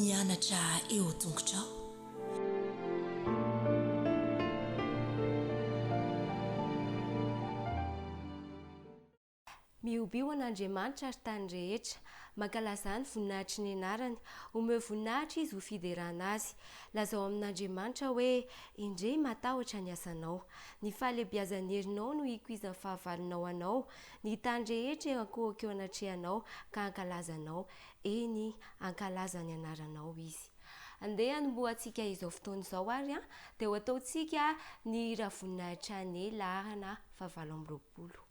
mianatra eo tongotrao. Miobio an'Andriamanitra ary tany rehetra, mankalaza ny voninahitry ny anarany, omeo voninahitra izy ho fiderana azy. Lazao amin'Andriamanitra hoe indray matahotra ny asanao, ny fahalebiazan'ny herinao no hikuizan'ny fahavalonao anao, ny tany rehetra ankohaka eo anatrehanao ka ankalazanao, eny ankalaza ny anaranao izy. Andeha hanombohantsika izao fotoana izao ary dia ho ataontsika ny hira voninahitra ny lahana 720.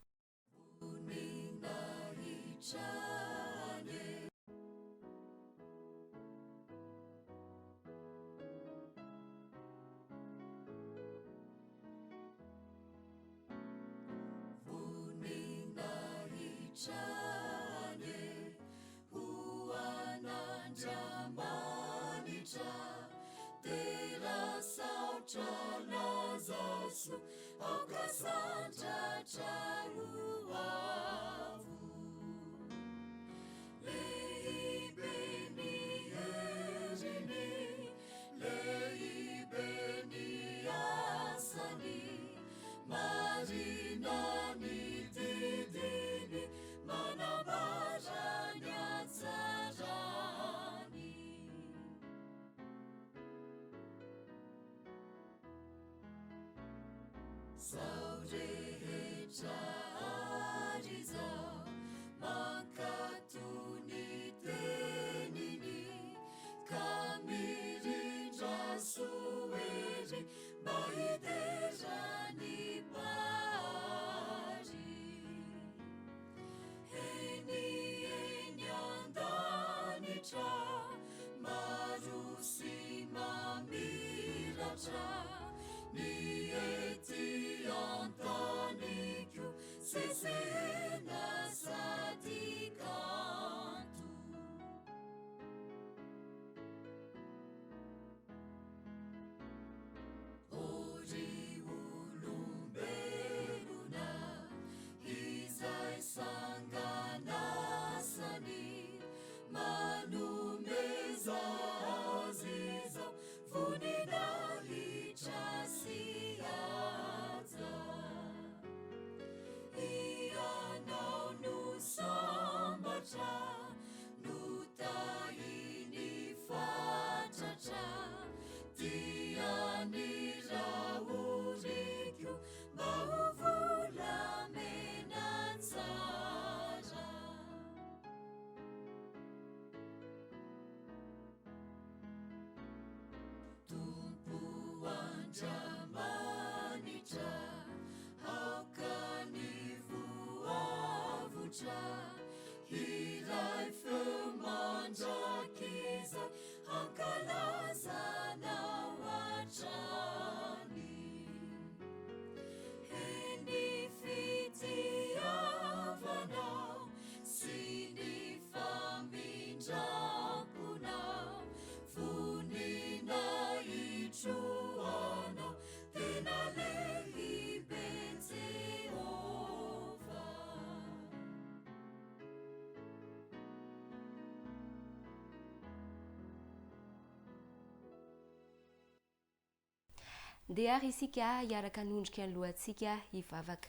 Ndeha ary isika hiaraka nondrika ny lohantsika hivavaka.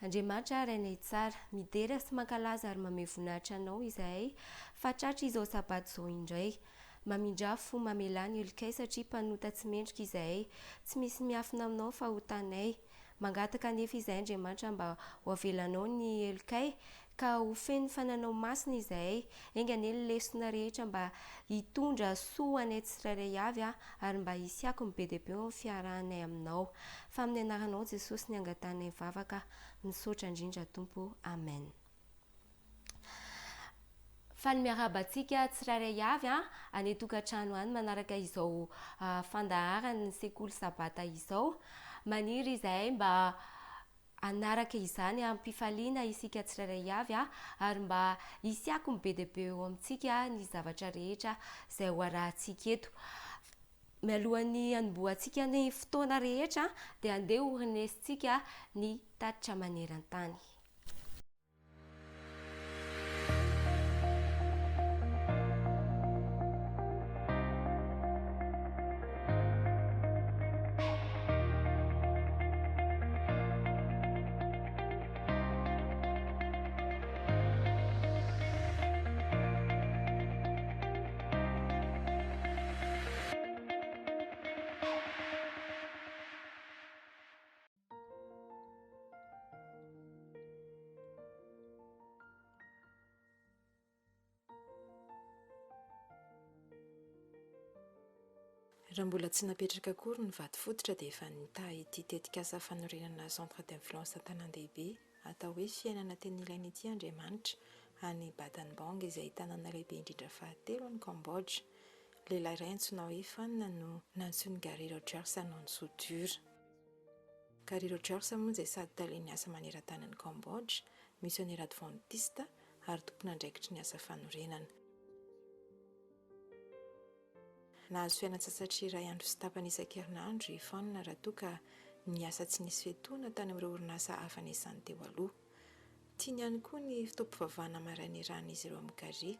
Andriamanitra rainay tsara, midera sy mankalaza ary mamey voninahitra anao izahay fa tratra izao Sabata izao indray. Mamindrafo mamelany elikay satria mpanota tsy mendrika izahay, tsy misy miafina aminao fa ho tanay. Mangataka anefa izahay Andriamanitra mba ho avelanao ny elikay ka ho feno fananao masina izahay, engany ny lesona rehetra mba hitondra soa anay tsirairay avy ary mba hisiako ny be dia be ny fiarahanay aminao. Fa amin'ny anaranao Jesosy ny angatanay vavaka, misaotra indrindra Tompo. Amen. Fa ny miarabantsika tsirairay avy any tokantrano any manaraka izao fandaharany ny sekoly Sabata izao. Maniry izahay mba anaraka izany ampifaliana isika tsirairay avy ary mba hisiako ny be dia be eo amintsika ny zavatra rehetra izay ho arahantsika eto. Mialohan'ny hanombohantsika ny fotoana rehetra dia andeha horinesintsika ny tatitra maneran-tany. Raha mbola tsy napetraka akory ny vady fototra dia efa nitahy ity tetikasa fanorenana centre d'influence tanàn-dehibe atao hoe fiainana teny ilaina ity Andriamanitra any Battambang izay tanàna lehibe indrindra fahatelo any Cambodge. Lehilahy iray antsoina hoe Fanina no nantsoiny Gary Rogers hanao ny soudure. Gary Rogers moa izay sady talohan'ny asa maneran-tany any Cambodge, misionera adventiste ary tompon'andraikitry ny asa fanorenana. Nahazo fialan-tsasatra iray andro sy tapany isan-kerinandro i Fanina raha toa ka ny asa tsy nisy fiatoana tany amin'ireo orinasa hafa nisany teo aloha. Tiany ihany koa ny fitaovam-pivavahana maraina iarahan'izy ireo amin'ny Gary.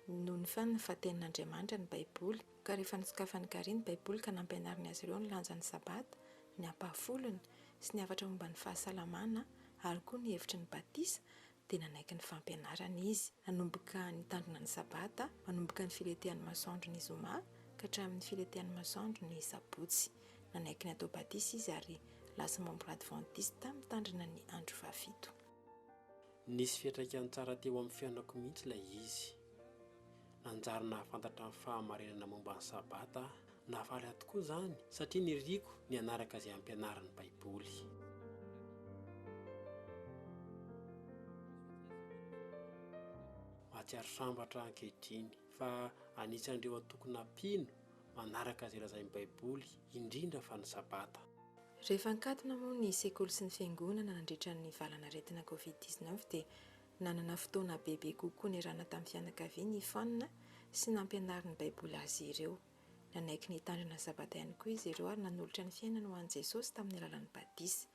Noho ny Fanina fa tenin'Andriamanitra ny Baiboly, ka rehefa nitsokafany Gary ny Baiboly ka nampianariny azy ireo ny lanjan'ny Sabata, ny ampahafolony sy ny hafatra momba ny fahasalamana ary koa ny hevitry ny batisa, dia nanaiky ny fampianarana izy. Nanomboka nitandrina ny Sabata, manomboka ny filetehan'ny masoandro ny Zoma ka hatramin'ny filetehan'ny masoandro ny Sabotsy. Nanaiky ny atao batisa izy ary lasa membre adventiste mitandrina ny andro fahafito. Nisy fiantraikany tsara teo amin'ny fiainako mihitsy ilay izy. Nanjary nahafantatra ny fahamarinana momba ny Sabata, nahafaly tokoa izany satria niriko ny anaraka izay ampianaran'ny Baiboly. Mahatsiaro sambatra ankehitriny fa anisan'ireo atokona ampiano manaraka izay lazain'ny Baiboly indrindra fa ny Sabata. Rehefa nikatona moa ny sekoly sy ny fiangonana nandritra ny valanaretina COVID-19 dia nanana fotoana bebe kokoa ny rana tamin'ny fianakaviany Fanina sy nampianariny Baiboly azy ireo. Nanaiky ny tandrina Sabata ihany koa izy ireo ary nanolotra ny fiainana ho an'i Jesosy tamin'ny alalan'ny batisa.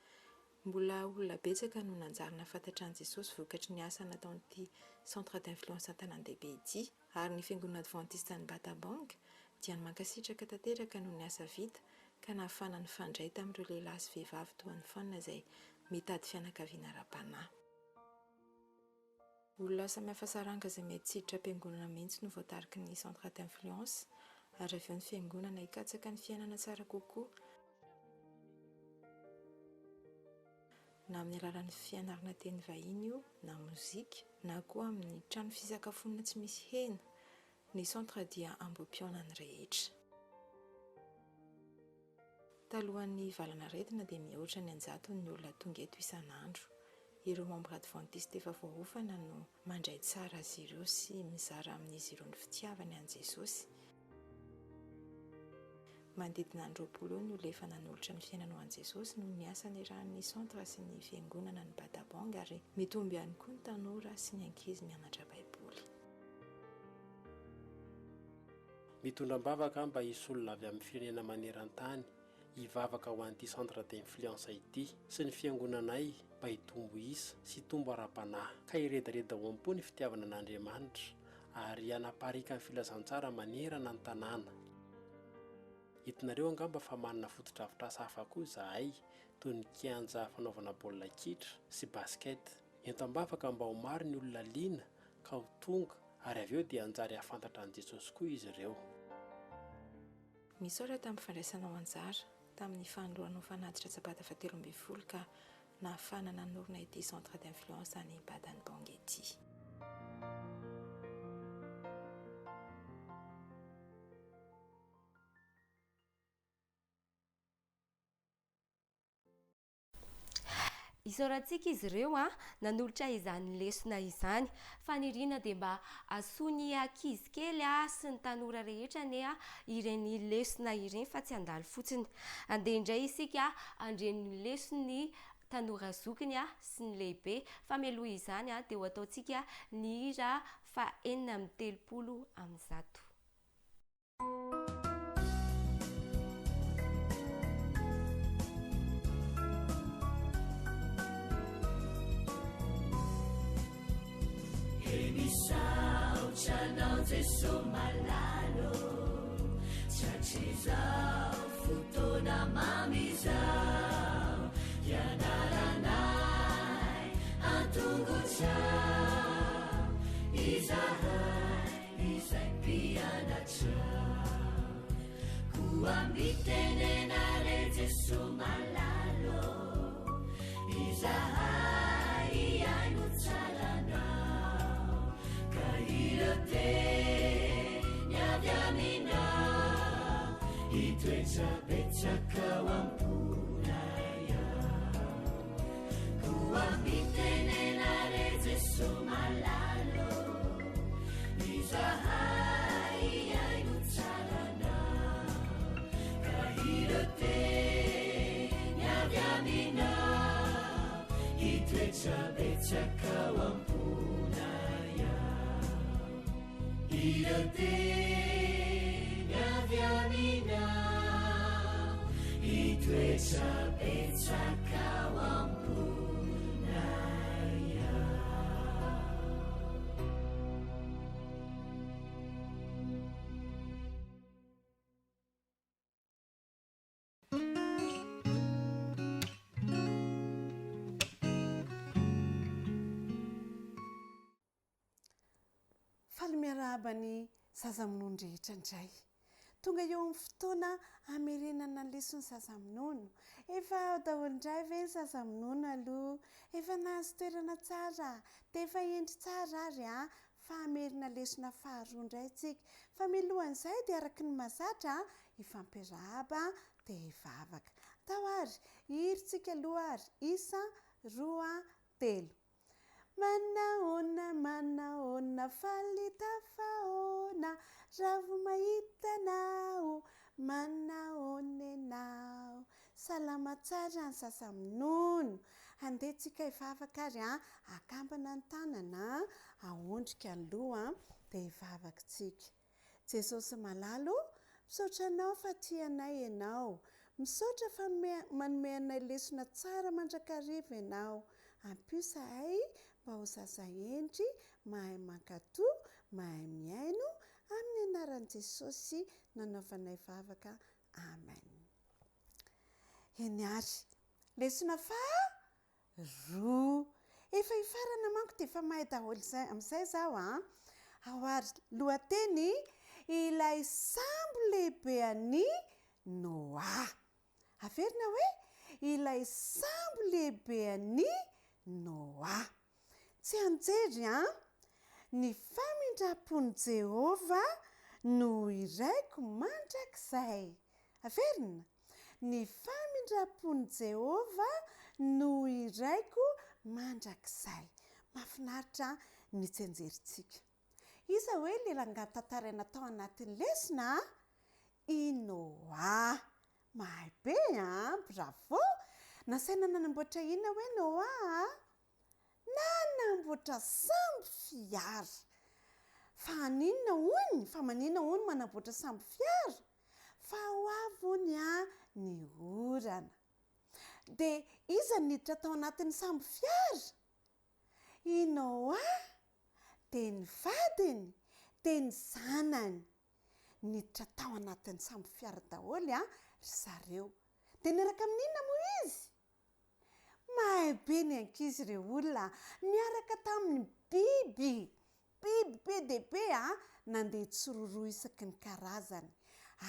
Mbola olona betsaka no nanjary nahafantatra an'i Jesosy vokatry ny asa nataon'ity centre d'influence tanàn-dehibe ity, ary ny fiangonana adventiste any Battambang dia mankasitraka tanteraka noho ny asa vita ka nahafana ny fandray tamin'ireo lehilahy sy vehivavy toa ny Fanina izay mitady fianakaviana ara-panahy. Olona samihafa saranga izay mety tsiditra am-piangonana mihitsy no voatariky ny centre d'influence ary avy eo ny fiangonana hikatsaka ny fiainana tsara kokoa na amin'ny alalan'ny fianarana teny vahiny io na mozika na koa amin'ny trano fisakafoanana tsy misy hena. Ny centre dia ambom-pionany rehetra. Talohan'ny valanaretina dia mihoatra ny anjato ny olona tonga eto isan'andro. Ireo membre adventiste efa voahofana no mandray tsara azy ireo sy mizara amin'izy ireo ny fitiavany an'i Jesosy. Manodidina ny 20 eo ny olona efa nanolotra ny fiainana ho an'i Jesosy noho ny asa niarahan'ny centre sy ny fiangonana ny Battambang ary mitombo ihany koa ny tanora sy ny ankizy mianatra Baiboly. Mitondram-bavaka mba hisy olona avy amin'ny firenena maneran-tany hivavaka ho an'ity centre d'influence ity sy ny fiangonanay mba hitombo isa sy tombo ara-panahy ka hiredareda ho am-po ny fitiavana an'Andriamanitra ary hanaparika ny filazantsara manerana ny tanàna. Hitinareo angamba fa manana foto-drafitrasa hafa koa izahay toy ny kianja fanaovana baolina kitra sy basket. Entam-bavaka mba ho maro ny olona liana ka ho tonga ary avy eo dia anjary hafantatra an'i Jesosy koa izy ireo. Misaorata tamin'ny fandraisana ho anjara tamin'ny fanolorana ho fanatitra Sabata 17 ka nahafana nanorina ity centre d'influence any Battambang ity. Isaorantsika izy ireo nanolotra izany lesona izany fa ny riana dia mba asony ankizy kely sy ny tanora rehetra ireny lesona ireny fa tsy handalo fotsiny. Andeha indray isika andreny lesony tanora zokiny sy ny lehibe fa mialoha izany dia ho ataontsika ny hira fa 4:30. Misaotra Jesu malalo chachizao fotoana mamizao yanaranay antongotrao izay pianatrao kuambitenenare Jesu malalo izahai iainutsaranao kairote nyavyamina itoetrabetsakawampunaya kuambitenenare jeso malalo izahai ainutsarana kahirote nyavyamina itoetrabetsakawampunaya irote nyavyamina itoetrabetsakawampunaya. Faly miarahaba-ny zazamonono rehetra indray. Tonga eo amin'ny fotoana hamerenana ny lesony zazamonono. Efa ao daholo indray ve ny zazamonono aloha? Efa nahazo toerana tsara, dia efa endry tsara ary fa hamerina lesona faharoa indray isika. Fa mialohan'izay dia araka ny mahazatra ifampiarahaba dia hivavaka. Tao ary, hirintsika aloha ary, isa, roa, telo. Manaona faly tafahoana raha vo mahitanao manaona ianao. Salama tsara ny zazamonono. Handehantsika hivavaka ary akambana ny tanana, ahondrika ny loha dia hivavaka tsika. Jesosy malalo, misaotra anao fa tianay ianao. Misaotra fa manome anay lesona tsara mandrakariva ianao. Ampio zahay mba ho zaza endry, mahay mankatoa, mahay miaino, amin'ny anaran'i Jesosy nanaovanay vavaka. Amen. Eny ary, lesona faharoa. Efa hifarana manko dia efa mahay daholo amin'izay zaho ao ary lohateny ilay sambo lehibean'ny Noa. Averina hoe ilay sambo lehibean'ny Noa. Tsy anjery ny famindrapon'i Jehova no iraiko mandrakizay. Averina? Ny famindrapon'i Jehova no iraiko mandrakizay. Mahafinaritra ny tsenjerintsika. Iza hoe ilay rangahy tantaraina tao anatin'ny lesona? I Noa. Mahay be bravo. Nasaina nanamboatra inona hoe Noa? Nanamboatra sambo fiara. Fa ninona hony? Fa maninona hony manamboatra sambo fiara? Fa ho avy hony ny orana. Dia iza niditra tao anatin'ny sambo fiara? I Noa, dia ny vadiny, dia ny zanany. Niditra tao anatin'ny sambo fiara daholo ry zareo. Dia niaraka amin'inona moa izy? Mahay be ny ankizy ireo olona. Niaraka tamin'ny biby be dia be nandeha tsororoa isaky ny karazany.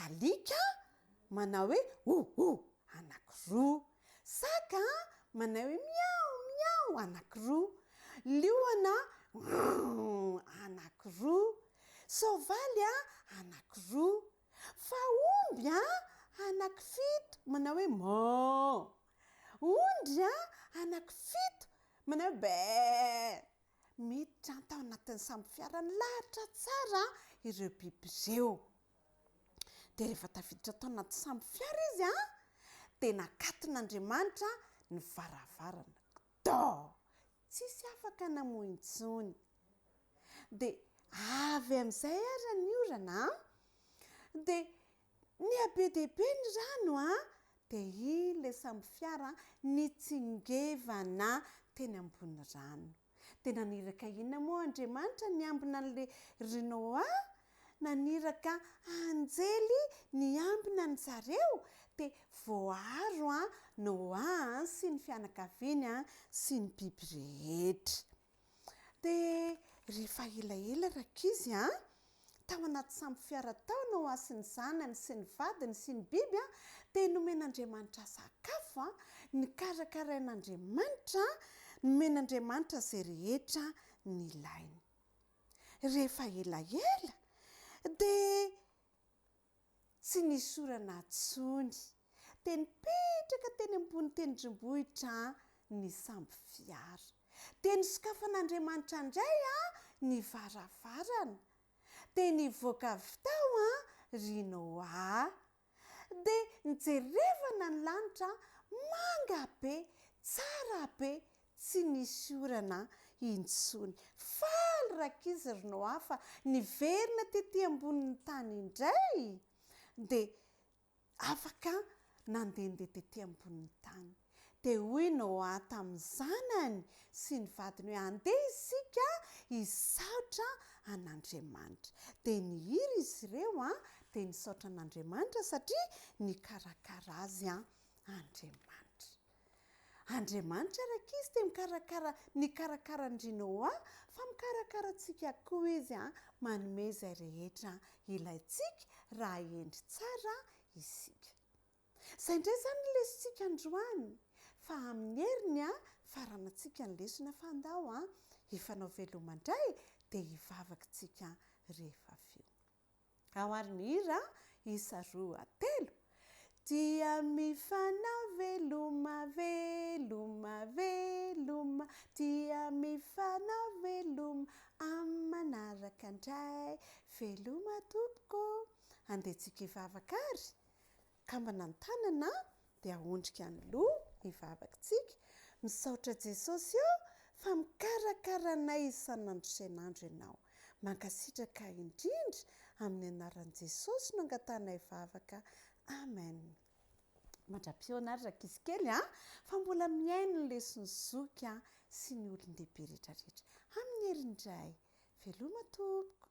Alika manao hoe anankiroa. Saka manao hoe miao anankiroa. Liona anankiroa. Soavaly anankiroa. Fa omby anankifito manao hoe moo. Ondry anankifito manao hoe be. Miditra tao anatin'ny sambo fiara lahatra tsara ireo biby ireo. Dia rehefa tafiditra tao anaty sambo fiara izy dia nakaton'Andriamanitra ny varavarana. Tsisy afaka namoha intsony. Dia avy amin'izay ary ny orana. Dia ny abedebe ny rano dia ilay sambo fiara nitsingevana teny ambony rano. Dia naniraka inona moa Andriamanitra niambina an'ilay Noa? Naniraka anjely niambina ny zareo. Dia voaharo Noa sy ny fianakaviany sy ny biby rehetra. Dia rehefa ela rakizy tao anaty sambo fiara tao Noa sy ny zanany sy ny vadiny sy ny biby dia nomen'Andriamanitra sakafo. Nikarakarain'Andriamanitra, nomen'Andriamanitra izay rehetra ny ilainy. Rehefa ela dia tsy nisorana tsony te nipetraka teny ambony tendrombohitra ny samby fiara te nisokafan'Andriamanitra indray ny varavarana te nivoaka avy tao ry Noa dia nijerevana ny lanitra manga be tsara be tsy nisy orana intsony faly rakizy ry Noa fa niverina tetỳ ambonin'ny tany indray dia afaka nandehandeha tetỳ ambonin'ny tany dia hoy Noa tamin'ny zanany sy ny vadiny hoe andeha isika hisaotra an'Andriamanitra dia nihiry izy ireo dia nisaotra an'Andriamanitra satria nikarakara azy Andriamanitra rakizy te nikarakara andry Noa fa mikarakara antsika koa izy manome izay rehetra ilaintsika raha endry tsara isika. Izay indray izany ny lesontsika androany fa amin'ny heriny faranantsika ny lesona fa andao hifanao velomandray dia hivavakantsika rehefa avy eo. Ao ary mihira isa 2 telo dia mifanao veloma veloma veloma dia mifanao veloma amin'ny manaraka indray veloma tompoko andehantsika hivavaka ary kambana ny tanana dia ahondrika ny loha hivavakantsika misaotra Jesosy eo fa mikarakara anay isan'andro isan'andro ianao mankasitraka indrindra amin'ny anaran'i Jesosy no angatanay vavaka amen. Mandra-pioana ary rakizy kely fa mbola miaino ny lesony zoky sy ny olon-dehibe rehetrarehetra amin'ny herindray veloma tompoko.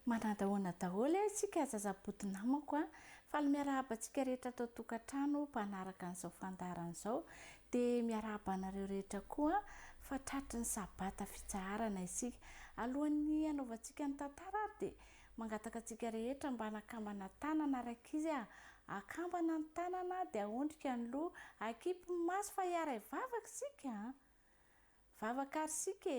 Manadahoana daholo isika zazaboty namako fa miarahaba antsika rehetra atao tokantrano mpanaraka an'izao fandaharana izao dia miarahaba anareo rehetra koa fa tratry ny sabata fitsaharana isika alohan'ny anaovantsika ny tantara dia mangataka antsika rehetra mba nakambana tanana rakizy akambana ny tanana dia ahondrika ny loha akipy ny maso fa hiara hivavaka isika vavaka ary isika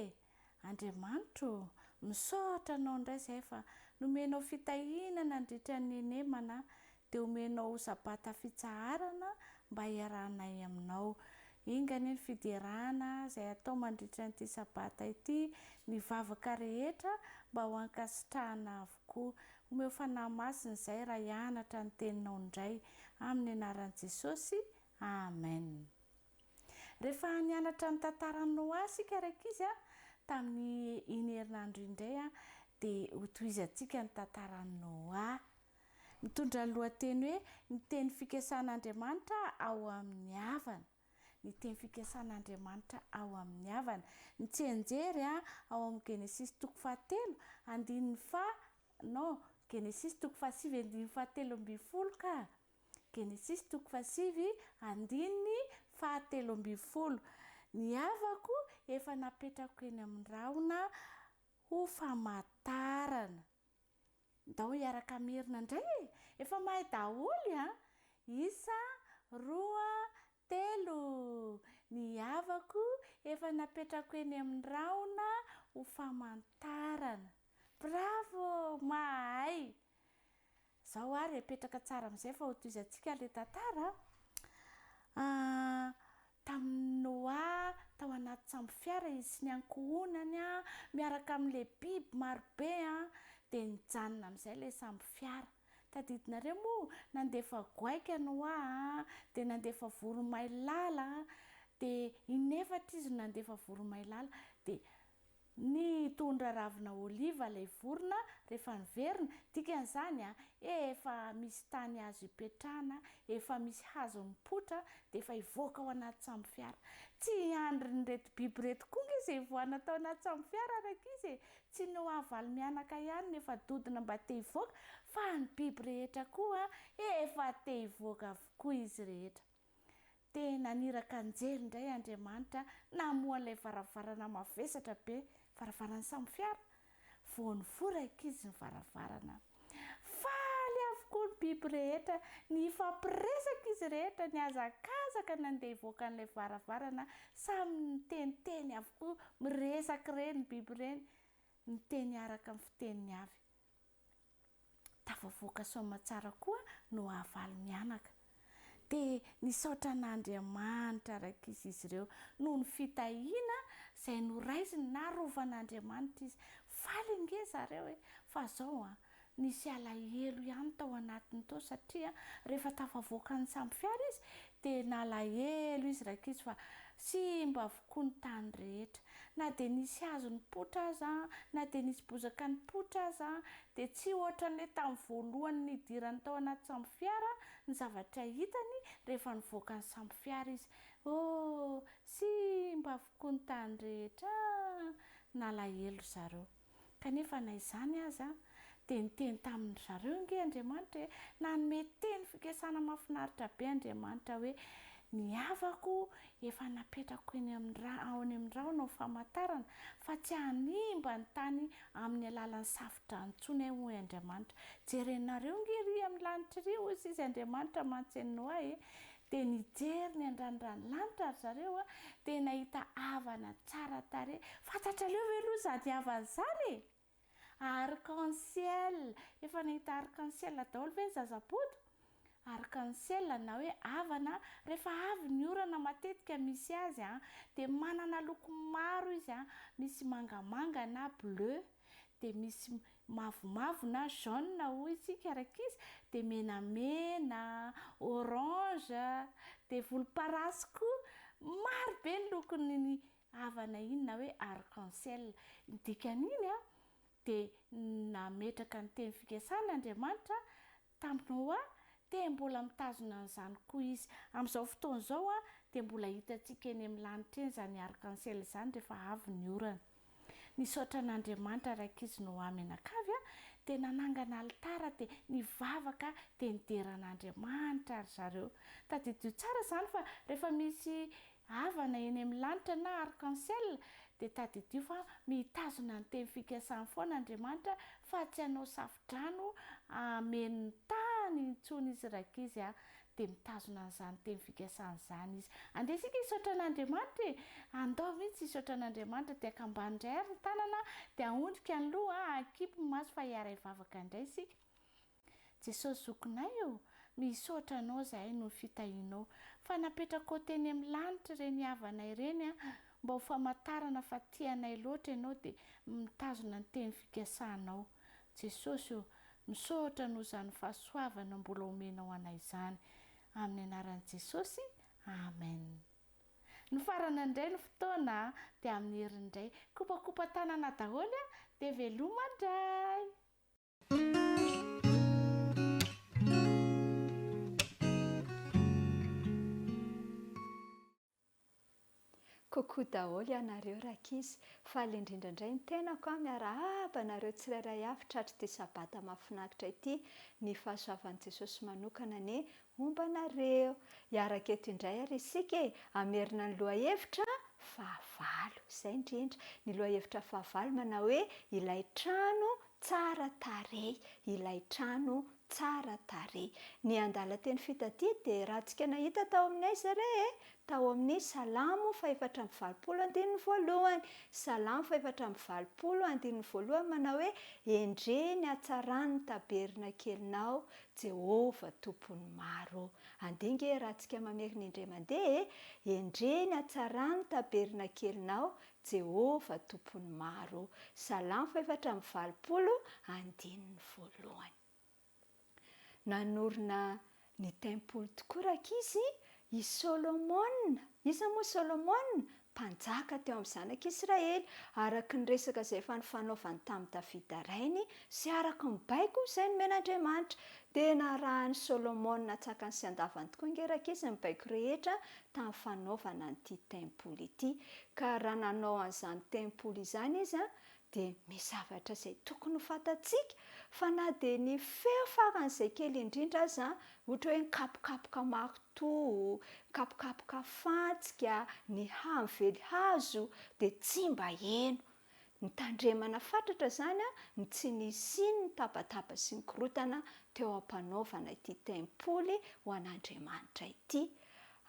Andriamanitro misaotra anao indray izay fa nomenao fitahinana nandritra ny enemana dia omenao sabata fitsaharana mba hiarahanay aminao ingany ny fiderana izay atao mandritra n'ity sabata ity ny vavaka rehetra mba ho ankasitrahana avokoa omeo fanahy masina izay raha hianatra ny teninao indray amin'ny anaran'i Jesosy amen. Rehefa nianatra ny tantaran'ny Noa isika rakizy tamin'ny iny herinandro indray dia hotohizantsika ny tantaran'ny Noa mitondra ny lohateny hoe ny teny fikasan'Andriamanitra ao amin'ny havana ny teny fikasan'Andriamanitra ao amin'ny havana ny tsenjery ao amin'ny Genesis 7 andininy Genesis 7:17 ka Genesis 7:17 ny havako efa napetrako eny amin'ny rahona ho famantarana ndao hiaraka merina indray efa mahay daholo isa 2:3 ny havako efa napetrako eny amin'ny rahona ho famantarana. Bravo mahay zao ary apetraka tsara amin'izay fa hotohizantsika le tantara tamin'ny Noa tao anaty sambo fiara izy sy ny ankohonany miaraka amin'ilay biby marobe dia nijanona amin'izay ilay sambo fiara. Tadidinareo moa nandefa goaika Noa dia nandefa voromailala dia inefatra izy nandefa voromailala dia nitondra ravina oliva ilay vorona rehefa niverina dikan'izany efa misy tany azo hipetrahana efa misy hazo mipotra dia efa hivoaka ao anaty sambo fiara tsy andry ny reto biby reto koa izy hivoahana tao anaty sambo fiara rakizy tsy Noa valy mianaka ihany nefa dodina mba te hivoaka fa ny biby rehetra koa efa te hivoaka avokoa izy rehetra. Tena niraka anjely indray Andriamanitra namohan'ilay varavarana mavesatra be varavarana sambo fiara voany fora ikizy ny varavarana faly avokoa tokoa ny biby rehetra, ny fampiresaka izy rehetra, ny azakazaka nandeha ivoaka n'ilay varavarana, samy niteniteny avokoa, miresaka ireny ny biby ireny, niteny araka amin'ny fiteniny avy. Tafavoaka soamatsara koa no havaly mianaka. Dia nisaotra an'Andriamanitra rakizy izy ireo noho ny fitahiana izay noraisiny na rovan'Andriamanitra izy. Faly nge zareo fa zao nisy alahelo ihany tao anatiny tao satria rehefa tafavoaka ny samby fiara izy dia nalahelo izy rakizy fa simba avokoa ny tany rehetra. Na dia nisy hazo nipotra aza, na dia nisy bozaka nipotra aza, dia tsy ohatran'ilay tamin'ny voalohany nidirany tao anaty samby fiara ny zavatra hitany rehefa nivoaka ny samby fiara izy. Simba avokoa ny tany rehetra, nalahelo zareo. Kanefa na izany aza dia niteny tamin'ny zareo nge Andriamanitra nanome teny fikasana mahafinaritra be Andriamanitra hoe ny havako efa napetrako eny amin'ny rahona ny famantarana fa tsy hanimba ny tany amin'ny alalan'ny safotra antsony hoy Andriamanitra. Jerenareo nge ry amin'ny lanitra ry hoy izy Andriamanitra mantsenino ahy dia nijery ny andrandranolanitra zareo dia nahita havana tsara tarehy. Fantatraleo ve aloha zany havana zany? Arc-en-ciel. Efa nahita arc-en-ciel daholo ve ny zazapoto? Arc-en-ciel na hoe havana rehefa avy ny orana matetika misy azy dia manana loko maro izy misy mangamanga na bleu, dia misy mavomavo na jaune hoy isika rakizy, dia menamena, orange, dia volomparasy koa. Maro be ny lokon'ny havana iny na hoe arc-en-ciel. Dikan'iny dia nametraka ny teny fikasana Andriamanitra tamin'ny Noa dia mbola mitazona an'izany koa izy. Amin'izao fotoana izao dia mbola hitantsika eny amin'ny lanitra eny izany arc-en-ciel izany rehefa avy ny orana. Nisaotra an'Andriamanitra rakizy Noa menakavy dia nanangana alitara dia nivavaka dia nideran'Andriamanitra ry zareo. Tadidio tsara izany fa rehefa misy havana eny amin'ny lanitra na arc-en-ciel dia tadidio fa mitazona ny teny fikasana foana Andriamanitra fa tsy hanao safidrano amen'ny tany intsony izy rakizy dia mitazona an'izany teny fikasana izany izy. Andesika hisaotra an'Andriamanitra andao mihitsy hisaotra an'Andriamanitra dia akambany indray ary ny tanana dia ahondrika ny loha akipy ny maso fa hiara hivavaka indray isika. Jesosy zokinay misaotra anao zahay no fitahinao fa napetraka teny amin'ny lanitra ireny havana ireny mba ho famantarana fa tianay loatra ianao dia mitazona ny teny fikasanao. Jesosy misaotra noho izany fahasoavana mbola omenao anay izany. Amin'ny anaran'i Jesosy, amen. Ny farana indray ny fotoana dia amin'ny herindray. Kopakopa tanana daholo dia veloma indray. Kokoa daholo ianareo rakizy, faly indrindra indray ny tenako miarahaba anareo tsirairay avy tratry ity sabata mahafinaritra ity, ny fahasoavan'i Jesosy manokana ny momba anareo. Hiaraka eto indray ary isika amerina ny lohahevitra fahavalo. Izay indrindra ny lohahevitra fahavalo manao hoe ilay trano tsara tarehy, ilay trano tsara tarehy. Ny andalan-teny fitadidy dia rahantsika nahita tao aminay zareo tao amin'ny Salamo 4:20. Salamo 4:20 manao hoe endre ny hatsarany taberna kelinao Jehova tompony maro. Andinge rahantsika mamerina indray mandeha endre ny hatsarany taberna kelinao Jehova tompony maro. Salamo 4:20. Nanorina ny tempoly tokoa rakizy i Solomona. Iza moa Solomona? Mpanjaka teo amin'ny zanak'Israely. Araka ny resaka izay efa nifanaovany tamin'ny Davida rainy sy araka ny baiko izay nomen'Andriamanitra dia narahany Solomona tsakany sy andavany tokoa nge rakizy ny baiko rehetra tamin'ny fanaovana an'ity tempoly ity. Ka raha nanao an'izany tempoly izany izy dia misy zavatra izay tokony ho fantatsika fa na dia ny feo faran'izay kely indrindra aza ohatra hoe nikapokapoka marito, nikapokapoka fantsika, ny hazo dia tsy mba heno. ny tandremana fatratra zany a ny tsy nisiny ny tapatapa sy ny korotana teo ampanaovana ity tempoly ho an'andriamanitra ity.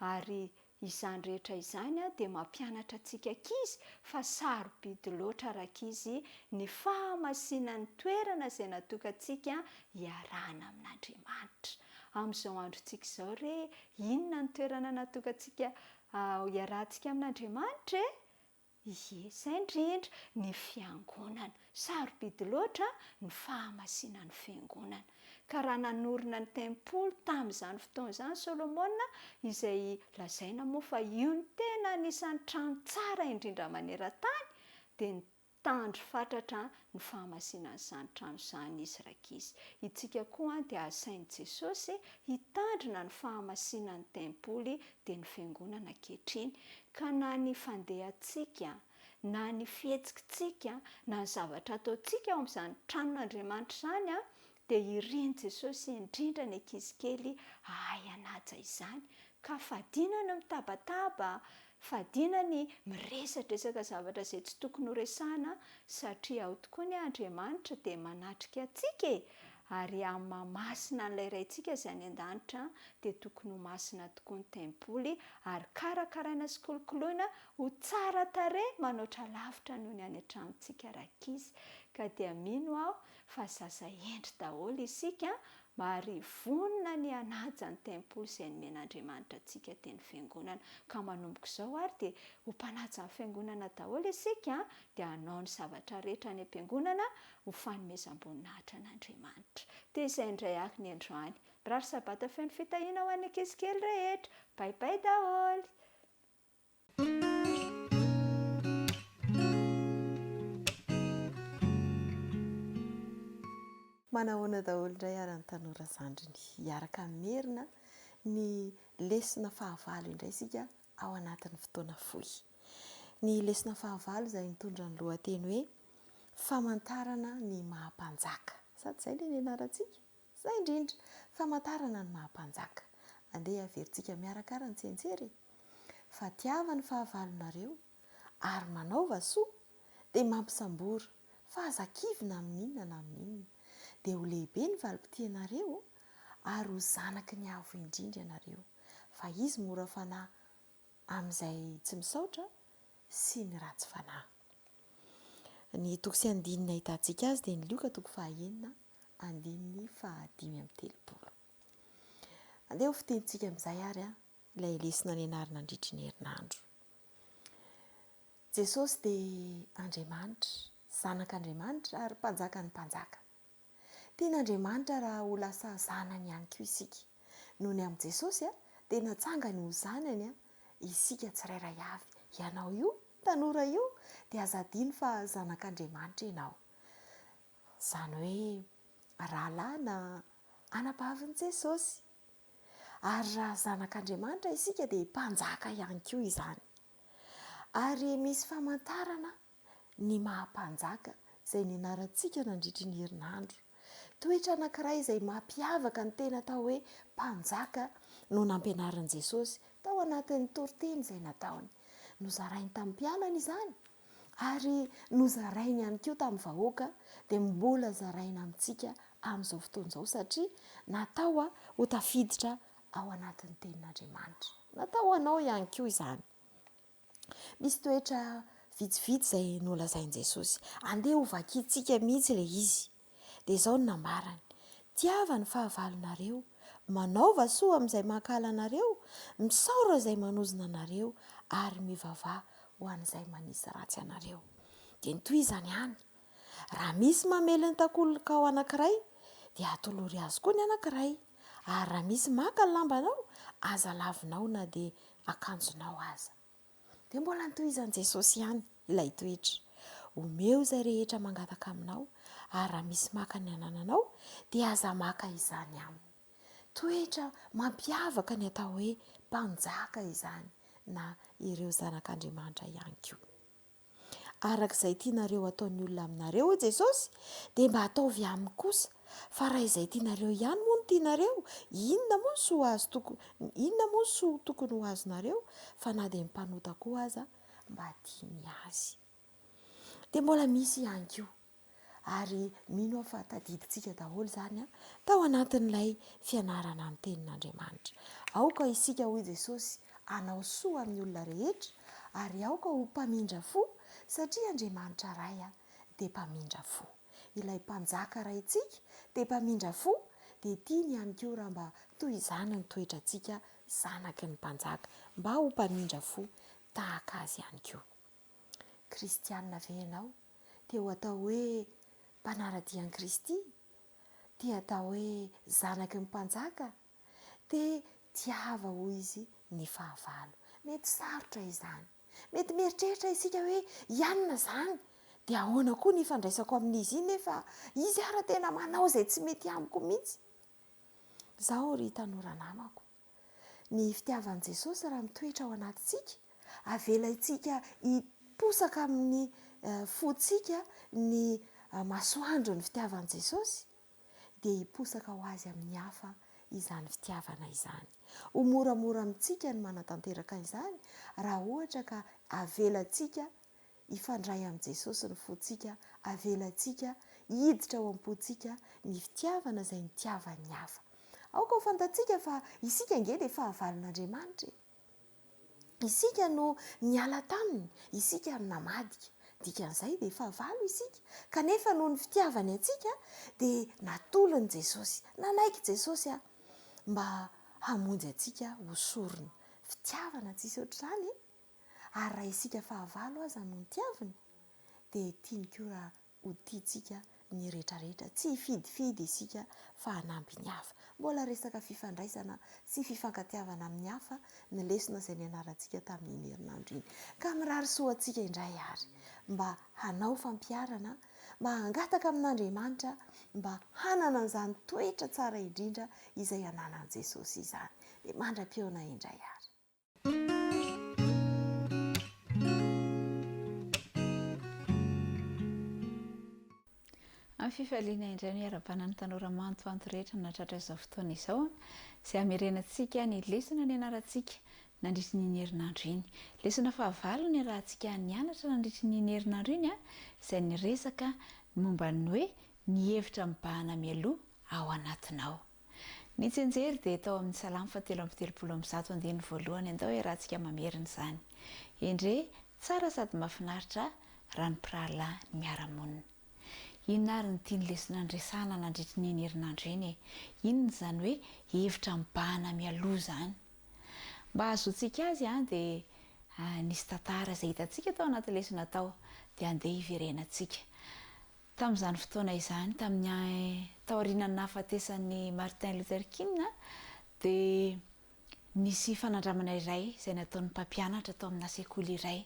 Ary izany rehetra izany a dia mampianatra antsika ankizy fa sarobidy loatra rakizy ny fahamasinan'ny toerana izay natokantsika hiarahana amin'andriamanitra. Amin'izao androntsika izao re inona ny toerana natokantsika hiarahantsika amin'andriamanitra e? Izay indrindra ny fiangonana. Sarobidy loatra ny fahamasinan'ny fiangonana. Ka raha nanorina ny tempoly tamin'izany fotoana izany Solomona, izay lazaina moa fa io ny tena anisan'ny trano tsara indrindra maneran-tany, dia nitandro fatratra ny fahamasinana izany trano izany izy rakizy. Itsika koa dia asain'i Jesosy hitandrina ny fahamasinan'ny tempoly dia ny fiangonana ankehitriny. Ka na ny fandehantsika, na ny fihetsikitsika, na ny zavatra ataontsika ao amin'izany tranon'Andriamanitra izany a, dia irian'i Jesosy indrindra ny ankizy kely ahay hanaja izany. Ka fadina ny mitabataba, fadina ny miresadresaka zavatra izay tsy tokony ho resahana, satria ao tokoa ny Andriamanitra dia manatrika antsika e. Ary amin'ny mahamasina n'ilay raintsika izay any an-danitra dia tokony ho masina tokoa ny tempoly, ary karakaraina sy kolokoloina ho tsara tarehy manoatra lavitra noho ny any an-tranontsika rakizy. Ka dia mino aho fa zaza endry daholo isika, ary vonona ny hanaja ny tempoly izay nomen'Andriamanitra antsika teny fiangonana. Ka manomboka izao ary dia ho mpanaja ny fiangonana daholo isika, dia hanao ny zavatra rehetra ny am-piangonana ho fanomezam-boninahitra an'Andriamanitra. Dia izay indray ahiny ny androany. Rary sabata feno fitahiana ho an'ny ankizy kely rehetra. Baibai daholo. Manahoana daholo indray ary ny tanora zandriny. Hiaraka merina ny lesona fahavalo indray isika ao anatin'ny fotoana fohy. Ny lesona fahavalo izay mitondra ny lohateny hoe famantarana ny mahampanjaka. Sady izay ilay nianarantsika? Izay indrindra, famantarana ny mahampanjaka. Andeha averintsika miaraka ary ny tsenjery. Fa tiava ny fahavalonareo ary manaova soa dia mampisambora fa azakivina amin'inona na amin'inona. Dia ho lehibe ny valim-potianareo ary ho zanaky ny avo indrindra ianareo. Fa izy mora fanahy amin'izay tsy misaotra sy ny ratsy fanahy. Ny toko sy andinina ahitantsika azy dia ny Lioka toko 9, andininy 5:30. Andeha ho fitentsika amin'izay ary ilay lesona nianarana nandritra ny herinandro. Jesosy dia Andriamanitra, zanak'Andriamanitra ary mpanjaka ny mpanjaka. Tian'Andriamanitra raha ho lasa zanany ihany koa isika. Noho ny amin'i Jesosy dia natsangany ho zanany isika tsirairay avy. Ianao io, tanora io, dia azadiny fa zanak'Andriamanitra ianao. Izany hoe rahalahy na anapahavin'i Jesosy. Ary raha zanak'Andriamanitra isika dia mpanjaka ihany koa izany. Ary misy famantarana ny mahampanjaka izay nianarantsika nandritra ny herinandro. Toetra anankiray izay mampiavaka ny tena atao hoe mpanjaka no nampianaran'i Jesosy tao anatin'ny toriteny izay nataony. Nozarainy tamin'ny mpianana izany ary nozarainy ihany koa tamin'ny vahoaka, dia mbola zaraina amintsika amin'izao fotoana izao satria natao ho tafiditra ao anatin'ny tenin'Andriamanitra. Natao anao ihany koa izany. Misy toetra vitsivitsy izay nolazain'i Jesosy. Andeha ho vakiantsika mihitsy ilay izy. Dia izao no nambarany. Tiava ny fahavalonareo, manaova soa amin'izay mahakala anareo, misaora izay manozona anareo, ary mivavaha ho an'izay manisy ratsy anareo. Dia nytoy izany ihany. Raha misy mamely ny takolokao anankiray, dia atolory azy koa ny anankiray. Ary raha misy maka ny lambanao, aza lavinao na dia akanjonao aza. Dia mbola nitohizan'i Jesosy ihany ilay toetra. Omeo izay rehetra mangataka aminao, ary raha misy maka ny anananao, dia aza maka izany aminy. Toetra mampiavaka ny atao hoe mpanjaka izany, na ireo zanak'Andriamanitra ihany koa. Arak'izay tianareo ataon'ny olona aminareo Jesosy, dia mba ataovy aminy kosa. Fa raha izay tianareo ihany moa no tianareo, inona moa no soa tokony ho azonareo, fa na dia mpanota koa aza mba tiany azy. dia mbola misy ihany koa ary mino aho fa tadidintsika daholo izany a tao anatin'ilay fianarana amin'ny tenin'Andriamanitra. Aoka isika hoy Jesosy anao soa amin'ny olona rehetra ary aoka ho mpamindra fo satria Andriamanitra ray a dia mpamindra fo. Ilay mpanjaka raintsika dia mpamindra fo dia tiany ihany koa raha mba toy izany ny toetrantsika zanaky ny mpanjaka mba ho mpamindra fo tahaka azy ihany koa. Kristianina ve ianao? Dia ho atao hoe mpanaradian'i Kristy? Dia atao hoe zanaky ny mpanjaka? Dia tiava hoy izy ny fahavalo. Mety sarotra izany. Mety mieritreritra isika hoe ianona izany? Dia ahoana koa ny fandraisako amin'izy iny nefa izy ara tena manao izay tsy mety amiko mihitsy. Izao ry tanora namako. Ny fitiavan'i Jesosy raha mitoetra ao anatintsika, avelaintsika hiposaka amin'ny fontsika ny masoandro ny fitiavan'i Jesosy, dia hiposaka ho azy amin'ny hafa izany fitiavana izany. Ho moramora amintsika ny manatanteraka izany raha ohatra ka avelantsika hifandray amin'i Jesosy ny fontsika, avelantsika hiditra ao am-pontsika ny fitiavana izay nitiavan'ny hafa. Aoka ho fantatsika fa isika nge dia fahavalon'Andriamanitra. Isika no niala taminy, isika no namadika. Dikan'izay dia fahavalo isika. Kanefa noho ny fitiavany antsika dia natolon'i Jesosy, nanaiky Jesosy mba hamonjy antsika ho sorona. Fitiavana tsisy ohatr'izany. Ary raha isika fahavalo aza no nitiavany dia tiany koa raha ho tiantsika ny rehetrarehetra. Tsy hifidifidy isika fa hanampy ny hafa. Mbola resaka fifandraisana sy fifankatiavana amin'ny hafa ny lesona izay nianarantsika tamin'iny herinandro iny. Ka mirary soantsika indray ary mba hanao fampiarana, mba hangataka amin'Andriamanitra, mba hanana an'izany toetra tsara indrindra izay ananan'i Jesosy izany. Dia mandra-piona indray ary. Amin'ny fifaliana indray ny ara-pana ny tanora mantoanto rehetra natratra izao fotoana izao izay hamerenantsika ny lesona ny anarantsika nandritry ny herinandro iny. Lesona fahavalo ny rahantsika nianatra nandritry ny herinandro iny izay niresaka momba ny hoe ny hevitra mibahana mialoha ao anatinao. Ny tsenjery dia tao amin'ny Salamo 7:30 voalohany andao rahantsika mamerina izany. Endre tsara sady mahafinaritra raha ny mpirahalahy ny miara-monina. Inona ary ny tiany lesona nresahana nandritry ny herinandro iny? Inona izany hoe hevitra mibahana mialoha izany? Mba azotsika azy dia nisy tantara izay hitantsika tao anaty lesona tao dia andeha hiverenantsika. Tamin'izany fotoana izany, tamin'ny taorian'ny nahafatesan'ny Martin Luther King dia nisy fanandramana iray izay nataon'ny mpampianatra tao amina sekoly iray.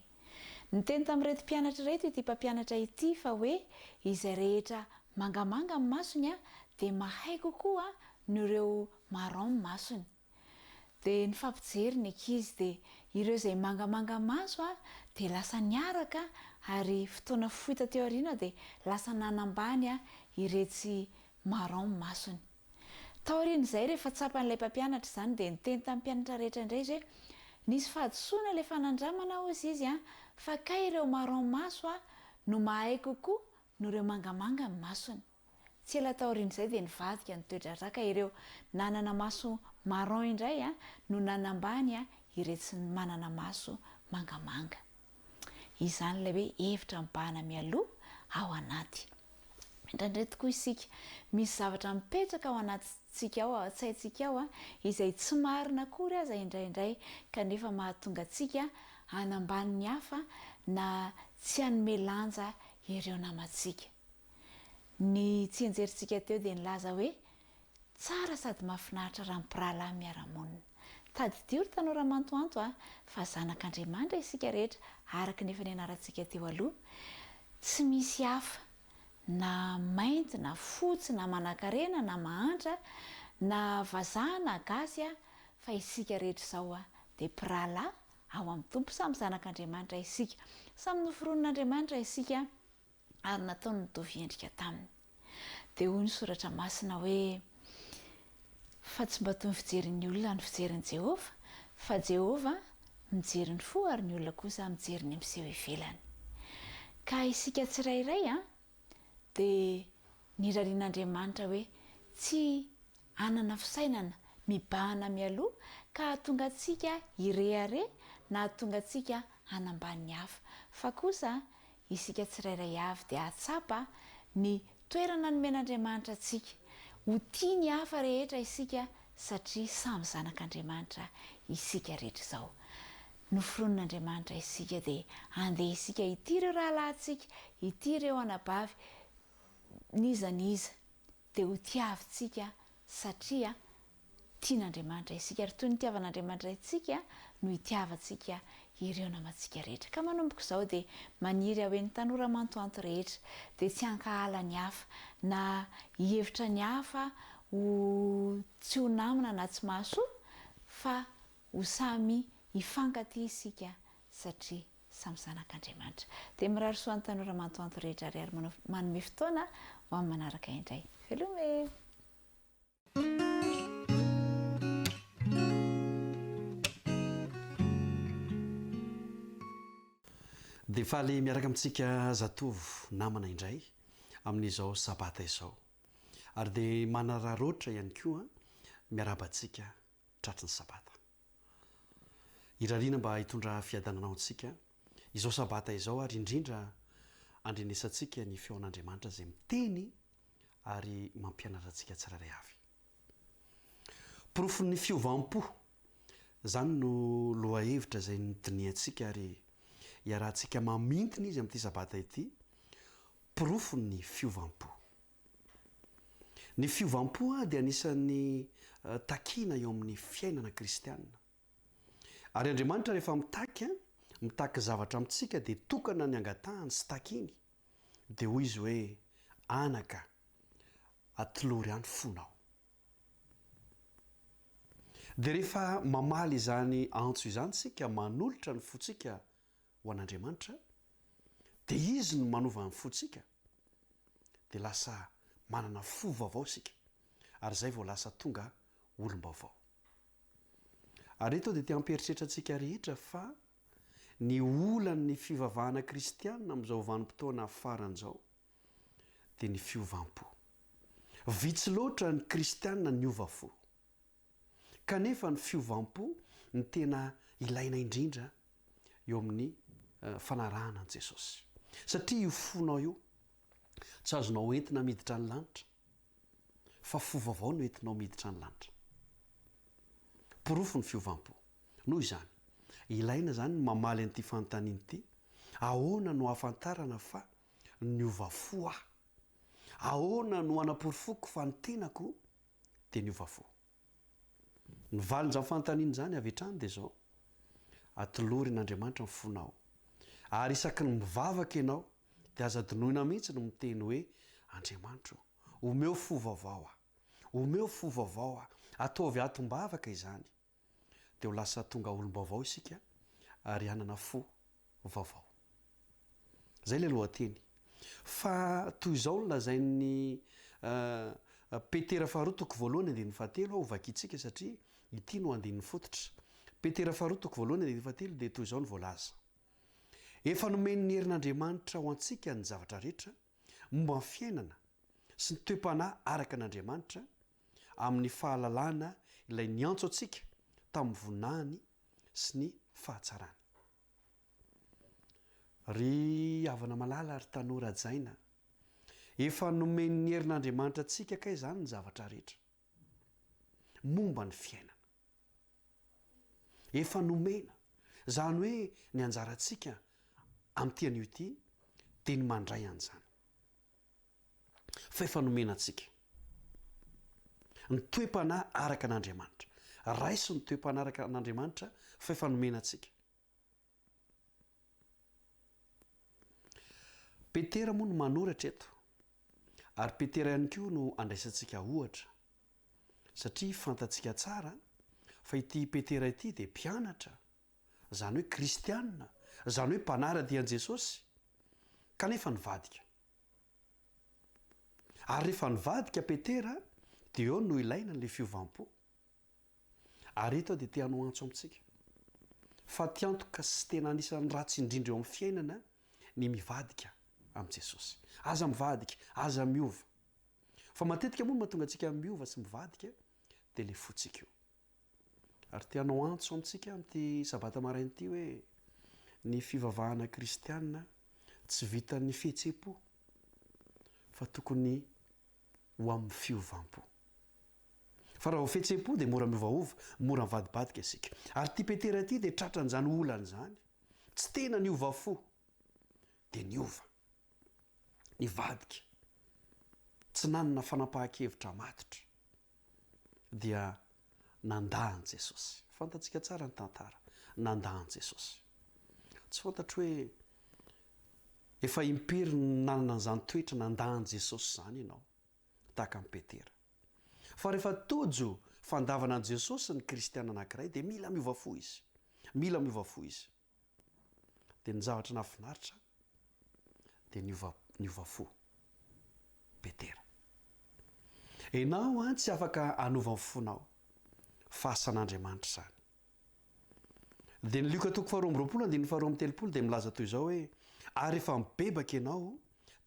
Niteny tamin'ireto mpianatra ireto ity mpampianatra ity fa hoe izay rehetra mangamanga amin'ny masony dia mahay kokoa no ireo marron amin'ny masony. Dia nifampijery ny ankizy dia ireo izay mangamanga maso dia lasa niaraka ary fotoana foita teo aoriana dia lasa nanambany iretsy marron amin'ny masony. Tao aorian'izay rehefa tsapan'ilay mpampianatra izany dia niteny tamin'ny mpianatra rehetra indray hoe nisy fahadisoana ilay fanandramana hozy izy fa kay ireo marron maso no mahay kokoa no ireo mangamanga amin'ny masony. Tsy ela tao aorian'izay dia nivadika ny toe-draraka ireo nanana maso marron indray no nanambany iretsy manana maso mangamanga. Izany ilay hoe hevitra mibahana mialoha ao anaty. Indraindray tokoa isika misy zavatra mipetraka ao anatintsika ao an-tsaintsika ao izay tsy marina akory aza indraindray kanefa mahatonga antsika hanambany ny hafa na tsy hanome lanja ireo namantsika. Ny tsianjerintsika teo dia nilaza hoe tsara sady mahafinaritra raha mpirahalahy miara-monina. Tadidio ry tanora mantoanto fa zanak'Andriamanitra isika rehetra araka nefa ny anarantsika teo aloha. Tsy misy hafa na mainty na fotsy na manan-karena na mahantra na vazaha na gasy fa isika rehetra izao dia mpirahalahy ao amin'ny tompo. Samy zanak'Andriamanitra isika, samy noforonon'Andriamanitra isika ary nataony nitovy endrika taminy. Dia hoy ny soratra masina hoe fa tsy mba toy ny fijerin'ny olona ny fijerin'i Jehova, fa Jehova mijery ny fo ary ny olona kosa mijery ny miseho ivelany. ka isika tsirairay dia nirarian'andriamanitra hoe tsy anana fisainana mibahana mialoha ka tonga atsika irehare na tonga atsika hanambany hafa fa kosa isika tsirairay avy dia atsapa ny toerana nomen'andriamanitra atsika ho tia ny hafa rehetra isika satria samy zanak'andriamanitra isika rehetra izao noforonon'andriamanitra isika dia andeha isika ity ireo rahalahntsika ity ireo anabavy nizaniza dia ho tiavintsika satria tian'andriamanitra isika ary toy ny tiavan'andriamanitra isika no hitiavantsika ireo namantsika rehetra ka manomboka izao dia maniry ahoen'ny tanora mantoanto rehetra dia tsy hankahala ny hafa na hihevitra ny hafa ho tsy ho namina na tsy mahasoa fa ho samy hifankaty isika satria samy zanak'andriamanitra dia mirary soan'ny tanora mantoanto rehetra ary manome fotoana ho amin'ny manaraka indray velome. dia faly miaraka amintsika zatovo namana indray amin'izao sabata izao ary dia manararoatra ihany koa miarabantsika tratry ny sabata irariana mba hitondra fiadananao antsika izao sabata izao ary indrindra andrenesantsika ny feon'andriamanitra izay miteny ary mampianatra antsika tsiraray avy porofony fiovampo zany no loha hevitra izay notiniantsika ary iarahantsika mamintiny izy amin'ity sabata ity porofo ny fiovampo ny fiovampo dia anisan'ny takina eo amin'ny fiainana kristianina ary andriamanitra rehefa mitaky zavatra amintsika dia tokana ny angatahany sy takiny dia hoy izy hoe anaka atolory any fonao dia rehefa mamaly izany antso izany sika manolotra ny fotsika ho an'andriamanitra dia izy no manova ny fotsika dia lasa manana fo vaovao sika ary zay vao lasa tonga olom-baovao ary eto dia tia hampieritrehitra antsika rehetra fa ny olan'ny fivavahana kristianina amin'izao vanim-potoana faran'izao dia ny fiovampo vitsy loatra ny kristianina ny ova fo kanefa ny fiovampo ny tena ilaina indrindra eo amin'ny fanarahana an' Jesosy satria io fonao io tsy azonao entina miditra ny lanitra fa fo vaovao no entinao miditra ny lanitra porofo ny fiovampo noho izany ilaina zany mamaly an'ity fanontaniana ity ahoana no hafantarana fa niova fo ahoana no hanaporofoko fa ny tenako dia niova fo ny valon'izany fanontaniana zany avy hatrany dia zao atolory n'andriamanitra ny fonao ary isaky ny mivavaka ianao dia aza dinoina mihitsy no miteny hoe andriamanitra omeo fo vaovao omeo fo vaovao ataovy atom-bavaka izany dia ho lasa tonga olom-baovao isika ary anana fo vaovao zay le lohateny fa toy izao no lazain'ny petera faharotoko voalohany andininy fahatelo ao vakitsika satria ity no andininy fototra petera faharotoko voalohany andininy fahatelo dia toy izao ny voalaza efa nomen'ny herin'andriamanitra ho antsika ny zavatra rehetra momba ny fiainana sy ny toe-panahy araka an'andriamanitra amin'ny fahalalana ilay niantso antsika tamin'ny vonahany sy ny fahatsarany ry havana malala ary tanora jaina efa nomen'ny herin'andriamanitra antsika kay izany ny zavatra rehetra momba ny fiainana efa nomena zany hoe ny anjarantsika amin'ity an'io ity dia ny mandray an'izany fa efa nomena antsika ny toe-panahy araka an'andriamanitra raiso ny toe-panahy araka an'andriamanitra fa efa nomena antsika petera moa no manoratra eto ary petera ihany koa no andraisantsika ohatra satria fantatsika tsara fa ity petera ity dia mpianatra zany hoe kristianina zany hoe mpanara-dia an' Jesosy kanefa nivadika ary rehefa nivadika petera dia eo no ilaina n'le fiovampo ary eto dia te-hano antso amintsika fa tiantoka sy tena anisan'ny ratsy indrindra eo amin'ny fiainana ny mivadika am Jesosy. Aza mivadika, aza miova. Fa matetika moa mahatonga antsika miova sy mivadika dia le fotsika io. Ary tianao antso amintsika amin'ity sabata marain'ity hoe ny fivavahana kristianina tsy vitan'ny fihetsem-po fa tokony ho amin'ny fiovam-po. Fa raha ho fihetsem-po dia mora miovaova, mora mivadibadika isika. Ary ity Petera ity dia tratran'izany olana izany. Tsy tena niova fo dia niova, nivadika, tsy nanana fanapahan-kevitra matotra dia nandahan Jesosy. Fantatsika tsara ny tantara, nandahan Jesosy. Tsy fantatro hoe efa impiry nanana an'izany toetra nandahan Jesosy zany ianao, tahaka amin'ny Petera. Fa rehefa tojo fandavana an Jesosy ny kristiana anankiray dia mila miova fo izy. Mila miova fo izy. Dia ny zavatra nahafinaritra dia niova fo Petera. Ianao tsy afaka hanova ny fonao fa asan'Andriamanitra izany. Dia ny Luka 2:20 dia milaza toy izao hoe ary rehefa mibebaka ianao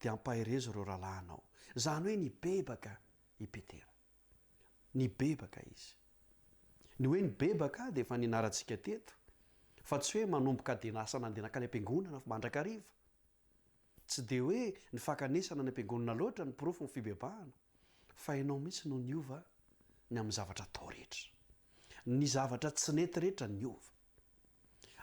dia ampaherezo ireo rahalahinao. Izany hoe nibebaka i Petera. Nibebaka izy. Ny hoe nibebaka dia efa ninarantsika teto fa tsy hoe manomboka denasa nandeha nakany am-piangonana mandrakariva. Tsy dia hoe ny fakanesana ny am-piangonana loatra ny porofo ny fibebahana, fa ianao mihitsy no niova ny amin'ny zavatra atao rehetra. Ny zavatra tsy nety rehetra niova.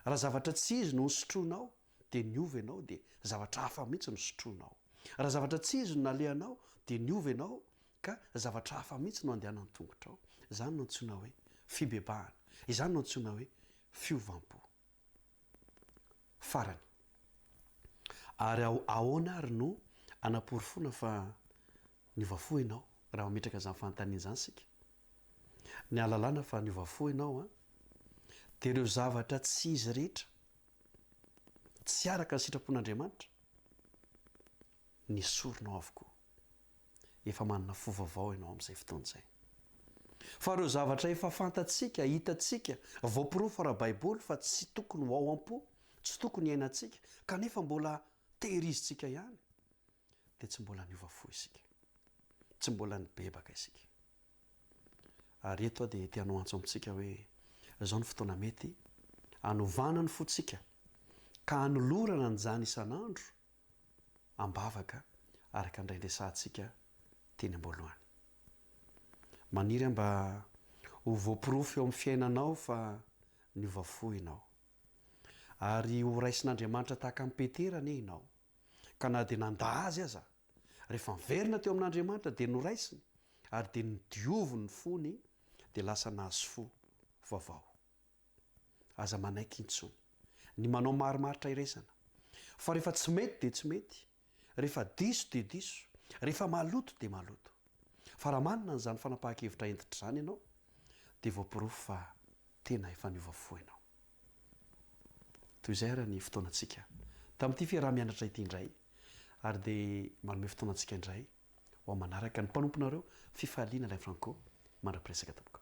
Raha zavatra tsy izy no nosotroinao dia niova ianao dia zavatra hafa mihitsy no sotroinao. Raha zavatra tsy izy no nalehanao dia niova ianao ka zavatra hafa mihitsy no andehanany tongotrao. Izany no antsoina hoe fibebahana. Izany no antsoina hoe fiovam-po. Farany. Ary ahoana ary no anam-porofona fa niova fo ianao raha mametraka izany fanontaniana izany sika. Ny ahalalana fa niova fo ianao dia ireo zavatra tsy izy rehetra, tsy araka ny sitrapon'Andriamanitra, nisoronao avokoa. Efa manana fo vaovao ianao amin'izay fotoana izay. Fa ireo zavatra efa fantatsika, hitantsika, voaporofo ara-baiboly fa tsy tokony ho ao am-po, tsy tokony iainantsika, kanefa mbola tehirizitsika ihany, dia tsy mbola niova fo isika. Tsy mbola nibebaka isika. Ary eto dia tianao antso amintsika hoe izao ny fotoana mety hanovana ny fotsika ka hanolorana an'izany isan'andro ambavaka araka indray ndraisantsika teny am-boalohany. Maniry mba ho voaporofo eo amin'ny fiainanao fa niova fo ianao. Ary ho raisin'Andriamanitra tahaka amin'ny Petera anie ianao. Ka na dia nanda azy aza, rehefa miverina teo amin'Andriamanitra dia noraisiny ary dia nidiovo ny fony dia lasa nahazo fo vaovao. Aza manaiky intsony ny manao marimaritra iraisana. Fa rehefa tsy mety dia tsy mety, rehefa diso dia diso, rehefa maloto dia maloto. Fa raha manana n'izany fanapahan-kevitra entitra izany ianao dia voaporofo fa tena efa niova fo ianao. Toy izay ary ny fotoanantsika tamin'ity fiarah-mianatra ity indray, ary dia manome fotoanantsika indray ho manaraka ny mpanomponareo fifaliana ilay Franco mandra-piresaka tompoko.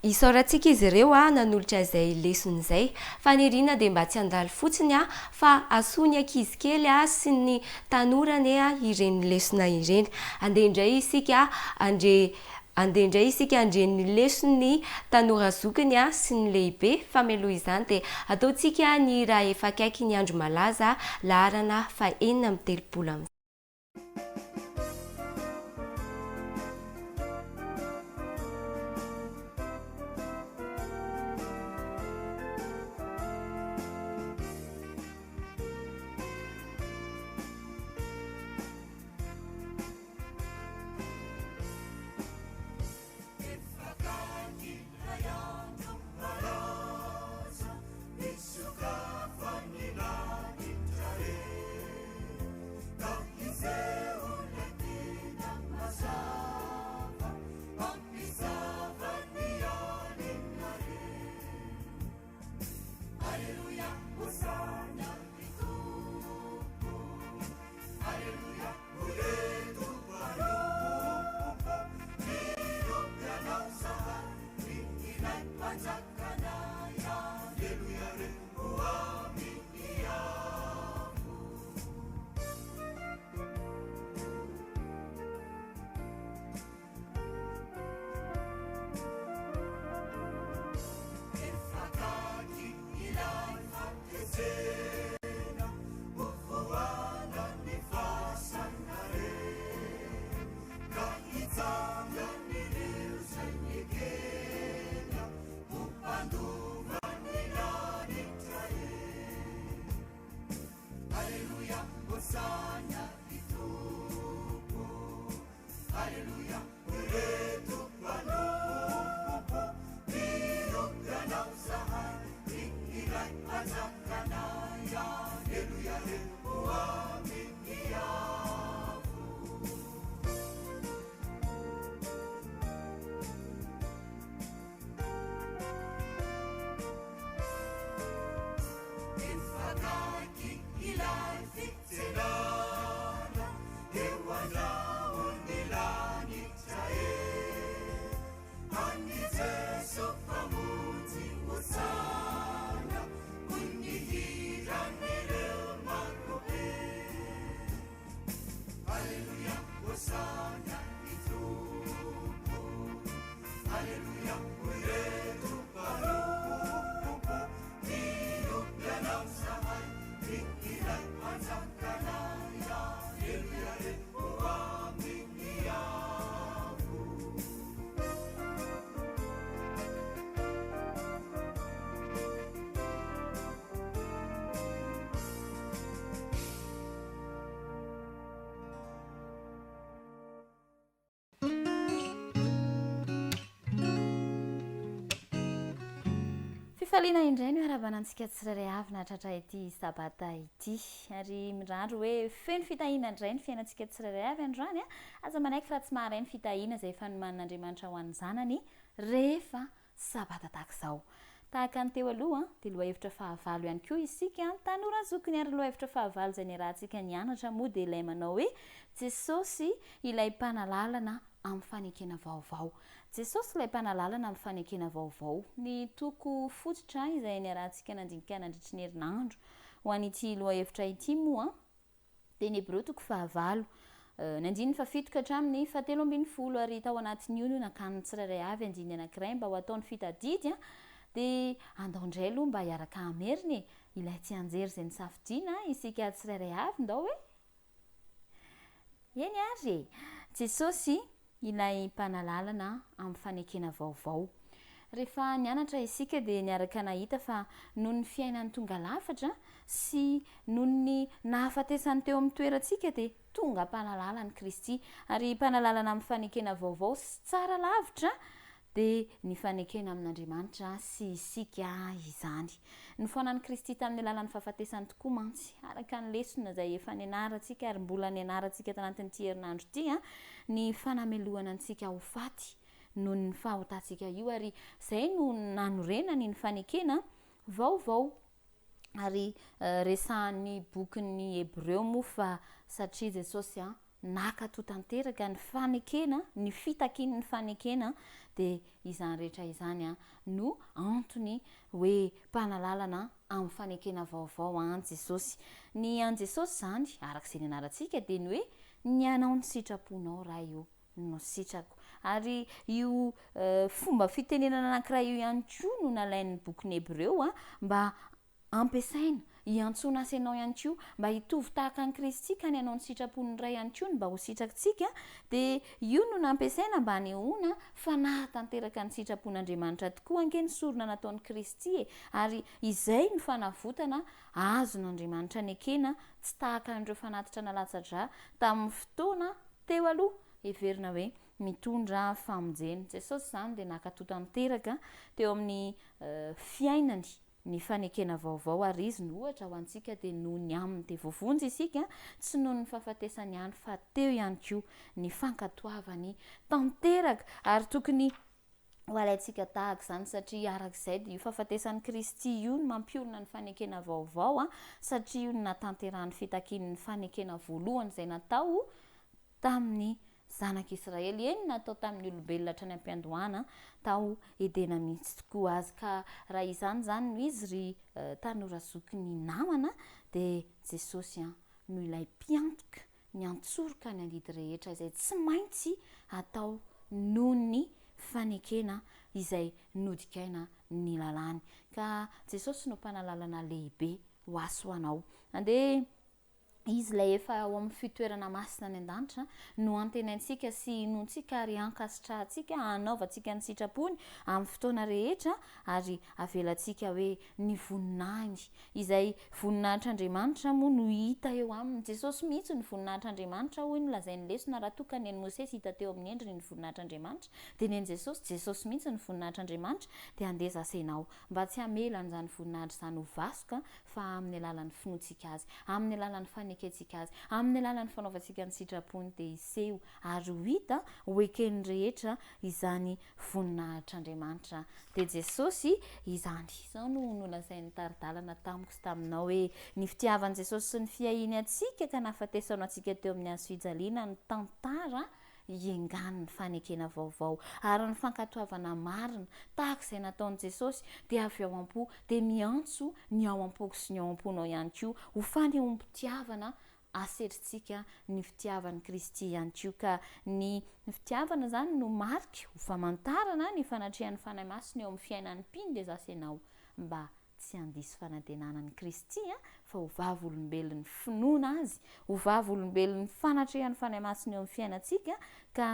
Isaorantsika izy ireo nanolotra izay lesona izay fa nirina dia mba tsy handalo fotsiny fa asoa ny ankizy kely sy ny tanorany ireny lesona ireny. Andeha indray isika andreny lesony tanora zokiny sy ny lehibe fa mialoha izany dia ataontsika ny raha efa akaiky ny andro malaza laharana fa 4 faliana indray no arabanantsika tsiraray avy natratra ity sabata ity ary mirandro hoe feno fitahiana indray ny fiainantsika tsiraray avy androany aza manaiky raha tsy maharay ny fitahiana izay fanomanin'andriamanitra ho an'ny zanany rehefa sabata tahaka izao tahaka ny teo aloha dia lohahevitra fahavalo ihany koa isika tanora zokiny ary lohahevitra fahavalo izay ny rahantsika nianatra moa dia ilay manao hoe jesosy ilay mpanalalana amin'ny fanekena vaovao. Jesosy ilay mpanalalana amin'ny fanekena vaovao. Ny toko fototra izay ny rahantsika nandinika nandritry ny herinandro ho an'ity lohahevitra ity moa dia ny Hebreo toko fahavalo ny andininy fafito ka hatramin'ny fahatelo ambin'ny folo ary tao anatin'io no nakaniny tsirairay avy andiny anankiray mba ho ataony fitadidy dia andao indray aloha mba hiaraka ameriny ilay tsy anjery izay nisafidiana isika tsirairay avy ndao hoe eny ary Jesosy ilay mpanalalana amin'ny fanekena vaovao. Rehefa nianatra isika dia niaraka nahita fa noho ny fiainany tonga lafatra sy noho ny nahafatesany teo amin'ny toerantsika dia tonga mpanalalany Kristy ary mpanalalana amin'ny fanekena vaovao sy tsara lavitra dia ny fanekena amin'Andriamanitra sy isika izany. Ny foanan'i Kristy tamin'ny alalan'ny fahafatesany tokoa mantsy araka ny lesona izay efa nianarantsika ary mbola nianarantsika tanatin'ity herinandro ity ny fanamelohana antsika ho faty noho ny fahotantsika io ary izay no nanorenany ny fanekena vaovao ary resahan'ny bokin'ny Hebreo moa fa satria Jesosy nakato tanteraka ny fanekena ny fitakin'ny fanekena dia izany rehetra izany no antony hoe mpanalalana amin'ny fanekena vaovao Jesosy. Ny an Jesosy izany arak'izay ny anarantsika dia ny hoe ny anao ny sitraponao raha io no sitrako ary io fomba fitenenana anankiray io ihany koa no nalain'ny bokin'ny Hebreo mba ampiasaina hiantsona asanao ihany koa mba hitovy tahaka ny Kristy ka ny anao ny sitrapony iray ihany koa mba ho sitrakitsika dia io no nampiasaina mba hanehoana fa nahatanteraka ny sitrapon'Andriamanitra tokoa ange ny sorona nataon'ny Kristy ary izay ny fanavotana azon'Andriamanitra ny ekena tsy tahaka an'ireo fanatitra nalatsa-dra tamin'ny fotoana teo aloha heverina hoe mitondra famonjena. Jesosy izany dia nakato tanteraka teo amin'ny fiainany ny fanekena vaovao ary izy no ohatra ho antsika dia noho ny aminy dia voavonjy isika tsy noho ny fahafatesany ihany fa teo ihany koa ny fankatoavany tanteraka ary tokony ho alaintsika tahaka izany satria arak'izay dia io fahafatesany Kristy io no mampiolona ny fanekena vaovao satria io no natanterahany fitakin'ny fanekena voalohany izay natao tamin'ny zanak'Israely eny natao tamin'ny olombelona hatrany am-piandohana tao edena mihitsy tokoa azy ka raha izany zany no izy ry tanora zokiny namana dia Jesosy no ilay mpiantoka ny antsoroka ny andidy rehetra izay tsy maintsy atao noho ny fanekena izay nodikaina ny lalàny ka Jesosy no mpanalalana lehibe ho aso anao andeha izy ilay efa ao amin'ny fitoerana masina ny an-danitra no antenaintsika sy inontsika ary ankasitrahantsika hanaovantsika ny sitrapony amin'ny fotoana rehetra ary avelantsika hoe ny voninahiny izay voninahitr'Andriamanitra moa no hita eo aminy. Jesosy mihitsy ny voninahitr'Andriamanitra hoy ny lazain'ny lesona raha toa ka ny an'i Mosesy hita teo amin'ny endriny ny voninahitr'Andriamanitra dia ny an'i Jesosy mihitsy ny voninahitr'Andriamanitra dia andeza asainao mba tsy hamela an'izany voninahitra izany ho vasoka fa amin'ny alalan'ny finoantsika azy amin'ny alalan'ny faneketsika azy amin'ny alalan'ny fanaovantsika ny sitrapony dia iseho ary ho hita ho eken'ny rehetra izany voninahitr'Andriamanitra dia Jesosy izany. Izao no nolazain'ny taridalana tamiko sy taminao hoe ny fitiavan'i Jesosy sy ny fiahiny antsika ka nahafatesanao antsika teo amin'ny hazofijaliana ny tantara iengan'ny fanekena vaovao ary ny fankatoavana marina tahaka izay nataon'i Jesosy dia avy ao am-po dia miantso ny ao am-poko sy ny ao am-ponao ihany koa ho fanehoam-pitiavana asetritsika ny fitiavan'i Kristy ihany koa ka ny fitiavana izany no mariky ho famantarana ny fanatrehan'ny fanahy masina eo amin'ny fiainan'ny mpino dia zasainao mba tsy handiso fanantenanan'i Kristy fa ho vavolombelon'ny finoana azy ho vavolombelon'ny fanatrehan'ny fanahy masina eo amin'ny fiainantsika ka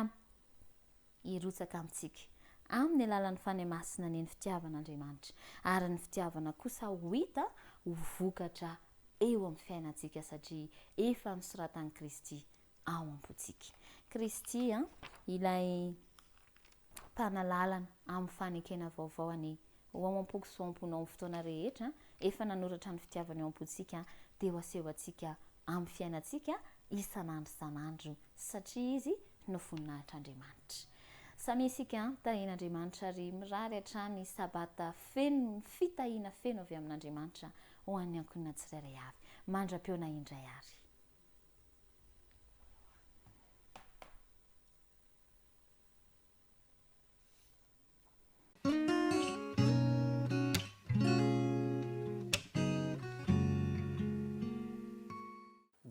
hirotsaka amintsika amin'ny alalan'ny fanahy masina ny fitiavan'Andriamanitra ary ny fitiavana kosa ho hita ho vokatra eo amin'ny fiainantsika satria efa nisoratan'i Kristy ao am-pontsika. Kristy ilay mpanalalana amin'ny fanekena vaovao any ho am-poko so amponao amin'ny fotoana rehetra efa nanoratra ny fitiavany ao am-pontsika dia ho aseho antsika amin'ny fiainantsika isan'andro san'andro satria izy no voninahitr'Andriamanitra. Samy isika tahin'Andriamanitra ary mirary hatrany sabata feno fitahiana feno avy amin'Andriamanitra ho an'ny ankonina tsirairay avy mandra-peona indray ary.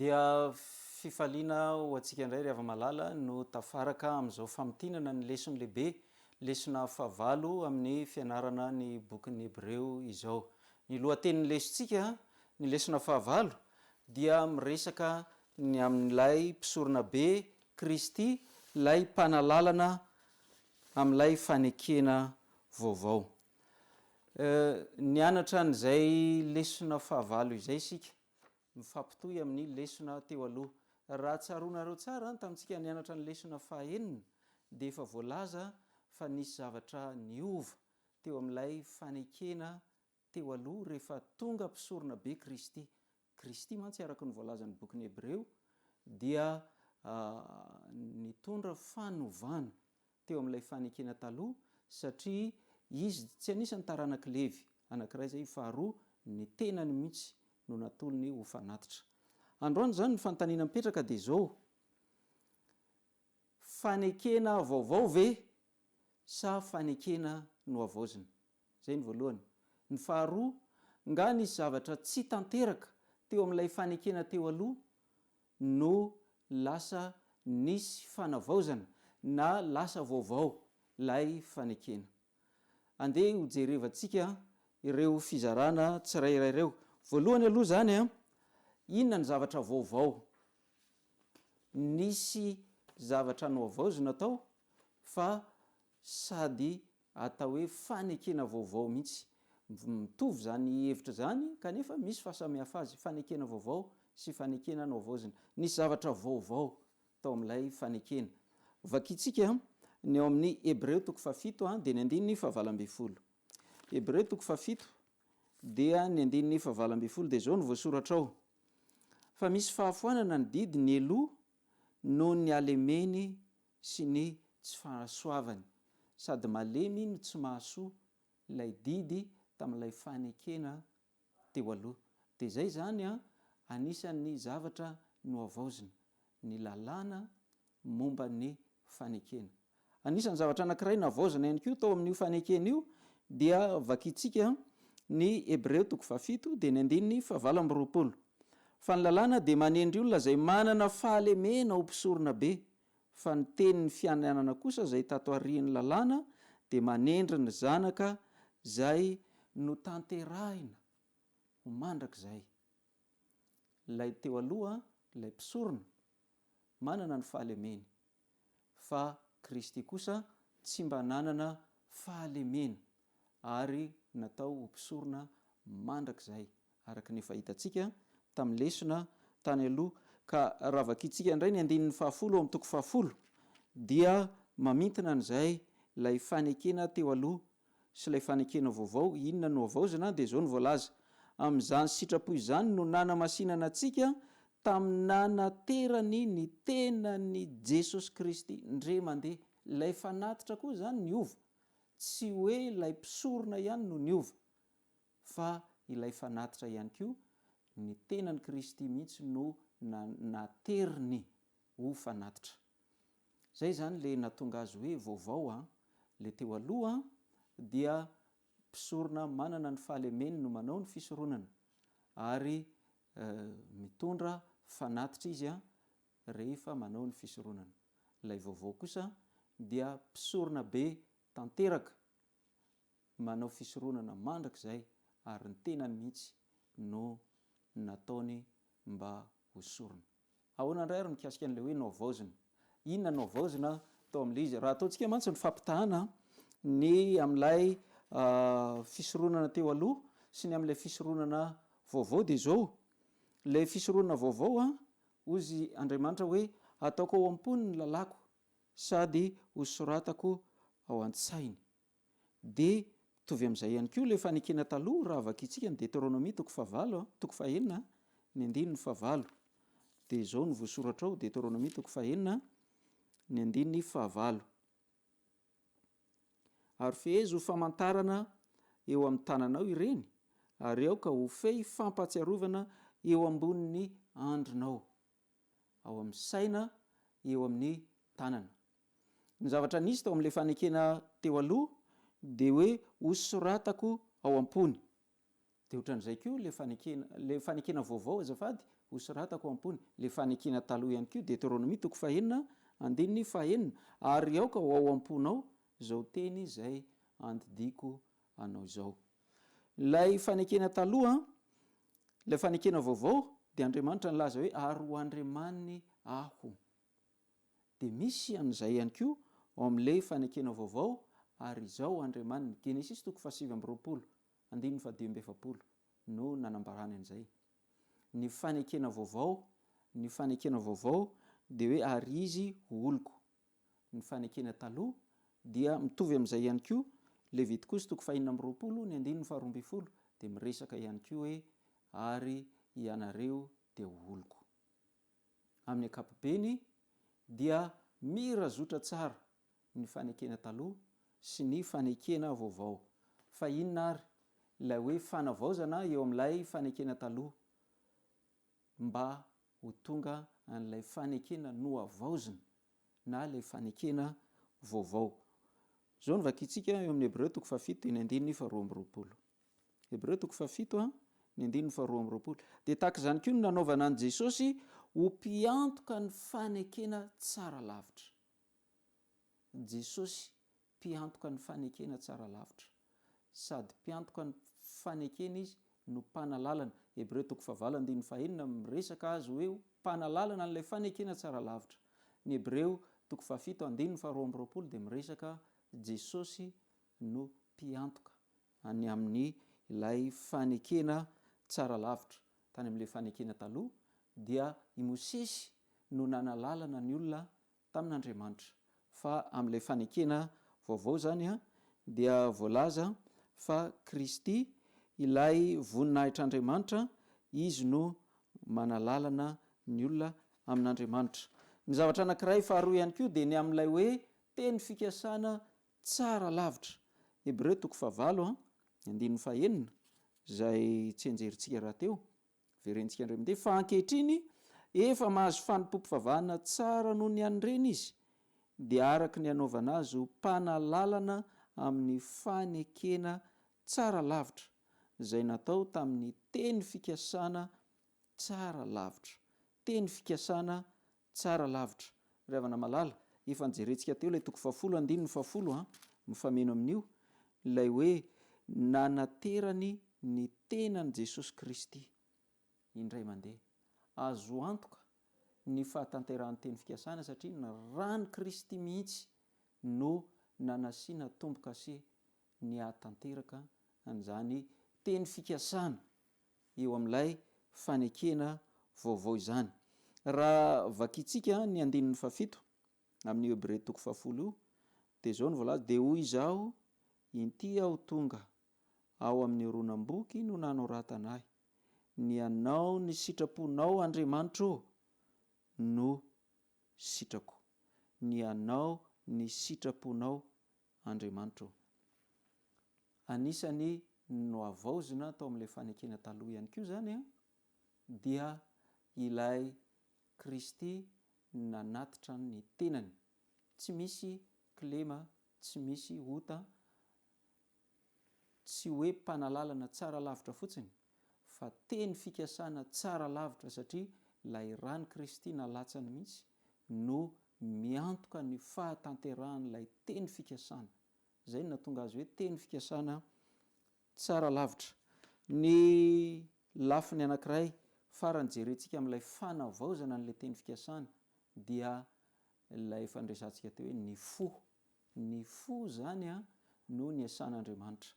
Dia fifaliana ho antsika indray rehefa malala no tafaraka amin'izao famitinana ny lesona lehibe lesona fahavalo amin'ny fianarana ny bokin'ny Hebreo izao. Ny lohatenin'ny lesontsika ny lesona fahavalo dia miresaka ny amin'ilay mpisorona be Kristy, ilay mpanalalana amin'ilay fanekena vaovao. Nianatra n'izay lesona fahavalo izay isika mifampitohy amin'ny lesona teo aloha. Raha tsaronareo tsara tamintsika nianatra ny lesona fahaenina dia efa voalaza fa nisy zavatra niova teo amin'ilay fanekena teo aloha rehefa tonga mpisorona be Kristy. Kristy mantsy araka ny voalazan'ny bokin'ny Hebreo dia nitondra fanovana teo amin'ilay fanekena taloha satria izy tsy anisan'ny taranaka levy anankiray zay, faharoa ny tenany mihitsy no natolony ho fanatitra. Androany zany ny fanontaniana mipetraka dia izao: fanekena vaovao ve sa fanekena no avaozina? Zay ny voalohany. Ny faharoa, nga nisy zavatra tsy tanteraka teo amin'ilay fanekena teo aloha no lasa nisy fanavaozana na lasa vaovao lay fanekena. Andeha ho jerevantsika ireo fizarana tsirairay ireo. Voalohany aloha zany inona ny zavatra vaovao? Nisy zavatra no avaozina tao fa sady atao hoe fanekena vaovao mihitsy. Mitovy zany hevitra zany kanefa misy fahasamihafa azy, fanekena vaovao sy fanekena no avaozina. Nisy zavatra vaovao tao amin'ilay fanekena. Vakitsika ny ao amin'ny Hebreo 7 dia ny 9:20. Hebreo 7 dia ny 9:20 dia zao no voasoratra ao: fa misy fahafoanana ny didy ny eloha noho ny alemeny sy ny tsy fahasoavany, sady malemy no tsy mahasoa ilay didy tamin'ilay fanekena teo aloha. Dia zay zany anisan'ny zavatra no avaozina, ny lalàna momba ny fanekena. Anisan'ny zavatra anankiray navaozina ihany koa tao amin'io fanekena io dia vakitsika ny Hebreo 7 dia ny 20:20. Fa ny lalàna dia manendry olona zay manana fahalemena ho mpisorona be, fa ny tenin'ny fiananana kosa zay tato aorian'ny lalàna dia manendry ny zanaka zay no tanterahina ho mandrakizay. Lay teo aloha lay mpisorona manana ny fahalemeny, fa Kristy kosa tsy mba nanana fahalemena ary natao ho mpisorona mandrakizay araka ny fahitantsika tamin'ny lesona tany aloha. Ka raha vakitsika indray ny 10:10 amin'ny 10 dia mamintana an'izay lay fanekena teo aloha sy lay fanekena vaovao, inona no avaozina dia zao ny voalaza: amin'izany sitrapo izany no nanamasinana antsika tamin'ny nanaterany ny tenany Jesosy Kristy ndre mandeha. Lay fanatitra koa zany niova, tsy hoe lay mpisorona ihany no niova fa ilay fanatitra ihany koa ny tenany Kristy mihitsy no nateriny ho fanatitra. Zay zany le natonga azy hoe vaovao. Le teo aloha dia mpisorona manana ny fahalemeny no manao ny fisoronana ary mitondra fanatitra izy rehefa manao ny fisoronana. Lay vaovao kosa dia mpisorona be tanteraka, manao fisoronana mandrakizay ary ny tenany mihitsy no nataony mba hosorona. Ahoana indray ary mikasika an'ilay hoe no avaozina? Inona no avaozina tao amin'ilay izy? Raha ataontsika mantsy ny fampitahana ny amin'ilay fisoronana teo aloha sy ny amin'ilay fisoronana vaovao dia zao: ilay fisoronana vaovao ozy Andriamanitra hoe ataoko ao am-pony ny lalako sady ho soratako ao an-tsainy. Dia tovy amin'izay ihany koa le fanekena taloha raha vakitsika ny Deutéronomie toko 9 toko 9 ny 9 dia izao no voasoratra ao Deutéronomie toko 9 ny 9 ary fehezo famantarana eo amin'ny tananao ireny ary ao ka ho fey fampatsiarovana eo ambonin'ny andronao ao amin'ny saina eo amin'ny tanana. Ny zavatra nisy tao amin'ilay fanekena teo aloha dia hoe hosoratako ao am-pony, dia ohatran'izay koa le fanekena vaovao azafady hosoratako ao am-pony, le fanekena taloha ihany koa Deutéronomie toko 9 andininy 9 ary ao ka ho ao am-ponao zao teny izay andidiko anao izao. Lay fanekena taloha, lay fanekena vaovao dia Andriamanitra nilaza hoe ary ho andriamaniny aho. Dia misy an'izay ihany koa ao amin'ilay fanekena vaovao ary izao andriamaniny. Genesis toko 7 andininy 12 no nanambarany an'izay. Ny fanekena vaovao dia hoe ary izy oloko. Ny fanekena taloha dia mitovy amin'izay ihany koa Levitikosy toko 5 ny andininy 12 dia miresaka ihany koa hoe ary ianareo dia oloko. Amin'ny ankapobeny dia mirazotra tsara ny fanekena taloha sy ny fanekena vaovao. Fa inona ary ilay hoe fanavaozana eo amin'ilay fanekena taloha mba ho tonga an'ilay fanekena noavaozina na ilay fanekena vaovao. Zao no vakitsika eo amin'ny Hebreo toko 7 ny andininy 12. Hebreo toko 7 ny andininy 12. Dia tahaka izany koa no nanaovana an' Jesosy ho mpiantoka ny fanekena tsara lavitra. Jesosy mpiantoka ny fanekena tsara lavitra, sady mpiantoka ny fanekena izy no mpanalalana. Hebreo toko 9 miresaka azy hoe mpanalalana n'ilay fanekena tsara lavitra. Ny Hebreo toko 7 andininy 12 dia miresaka Jesosy no mpiantoka any amin'ny ilay fanekena tsara lavitra. Tany amin'ilay fanekena taloha dia i Mosesy no nanalalana ny olona tamin'Andriamanitra, fa amin'ilay fanekena vaovao zany dia voalaza fa Kristy ilay voninahitr'Andriamanitra izy no manalalana ny olona amin'Andriamanitra. Ny zavatra anankiray faharoa ihany koa dia ny amin'ilay hoe teny fikasana tsara lavitra. Hebreo toko 9 andininy 1 izay tsy enjerintsika raha teo, verentsika indray mandeha. Fa ankehitriny efa mahazo fanompoam-pivavahana tsara noho ny an'ireny izy, dia araka ny anaovana azy ho mpanalalana amin'ny fanekena tsara lavitra izay natao tamin'ny teny fikasana tsara lavitra. Teny fikasana tsara lavitra. Ravana malala, efa nijerentsika teo ilay toko 10 andininy 10 mifameno amin'io, ilay hoe nanaterany ny tenan'i Jesosy Kristy indray mandeha. Azo antoka ny fahatanterahany teny fikasana satria ny rany Kristy mihitsy no nanasiana tomboka sy ny ahatanteraka an'izany teny fikasana eo amin'ilay fanekena vaovao izany. Raha vakitsika ny andininy 7 amin'ny Hebreo toko 10 dia izao no voalaza: dia hoy izaho inty aho tonga ao amin'ny ronam-boky no nanoratanahy, ny anao ny sitraponao Andriamanitra no sitrako. Ny anao ny sitraponao Andriamanitra. Anisany noavaozina tao amin'ilay fanekena taloha ihany koa zany dia ilay Kristy nanatitra ny tenany. Tsy misy kilema, tsy misy ota, tsy hoe mpanalalana tsara lavitra fotsiny, fa teny fikasana tsara lavitra, satria ilay rany Kristy nalatsany mihitsy no miantoka ny fahatanteran'ilay teny fikasana. Izay no nahatonga azy hoe teny fikasana tsara lavitra. Ny lafiny anankiray farany jerentsika amin'ilay fanavaozana n'ilay teny fikasana dia ilay fandraisantsika teo hoe ny fo. Ny fo zany no niasan'Andriamanitra.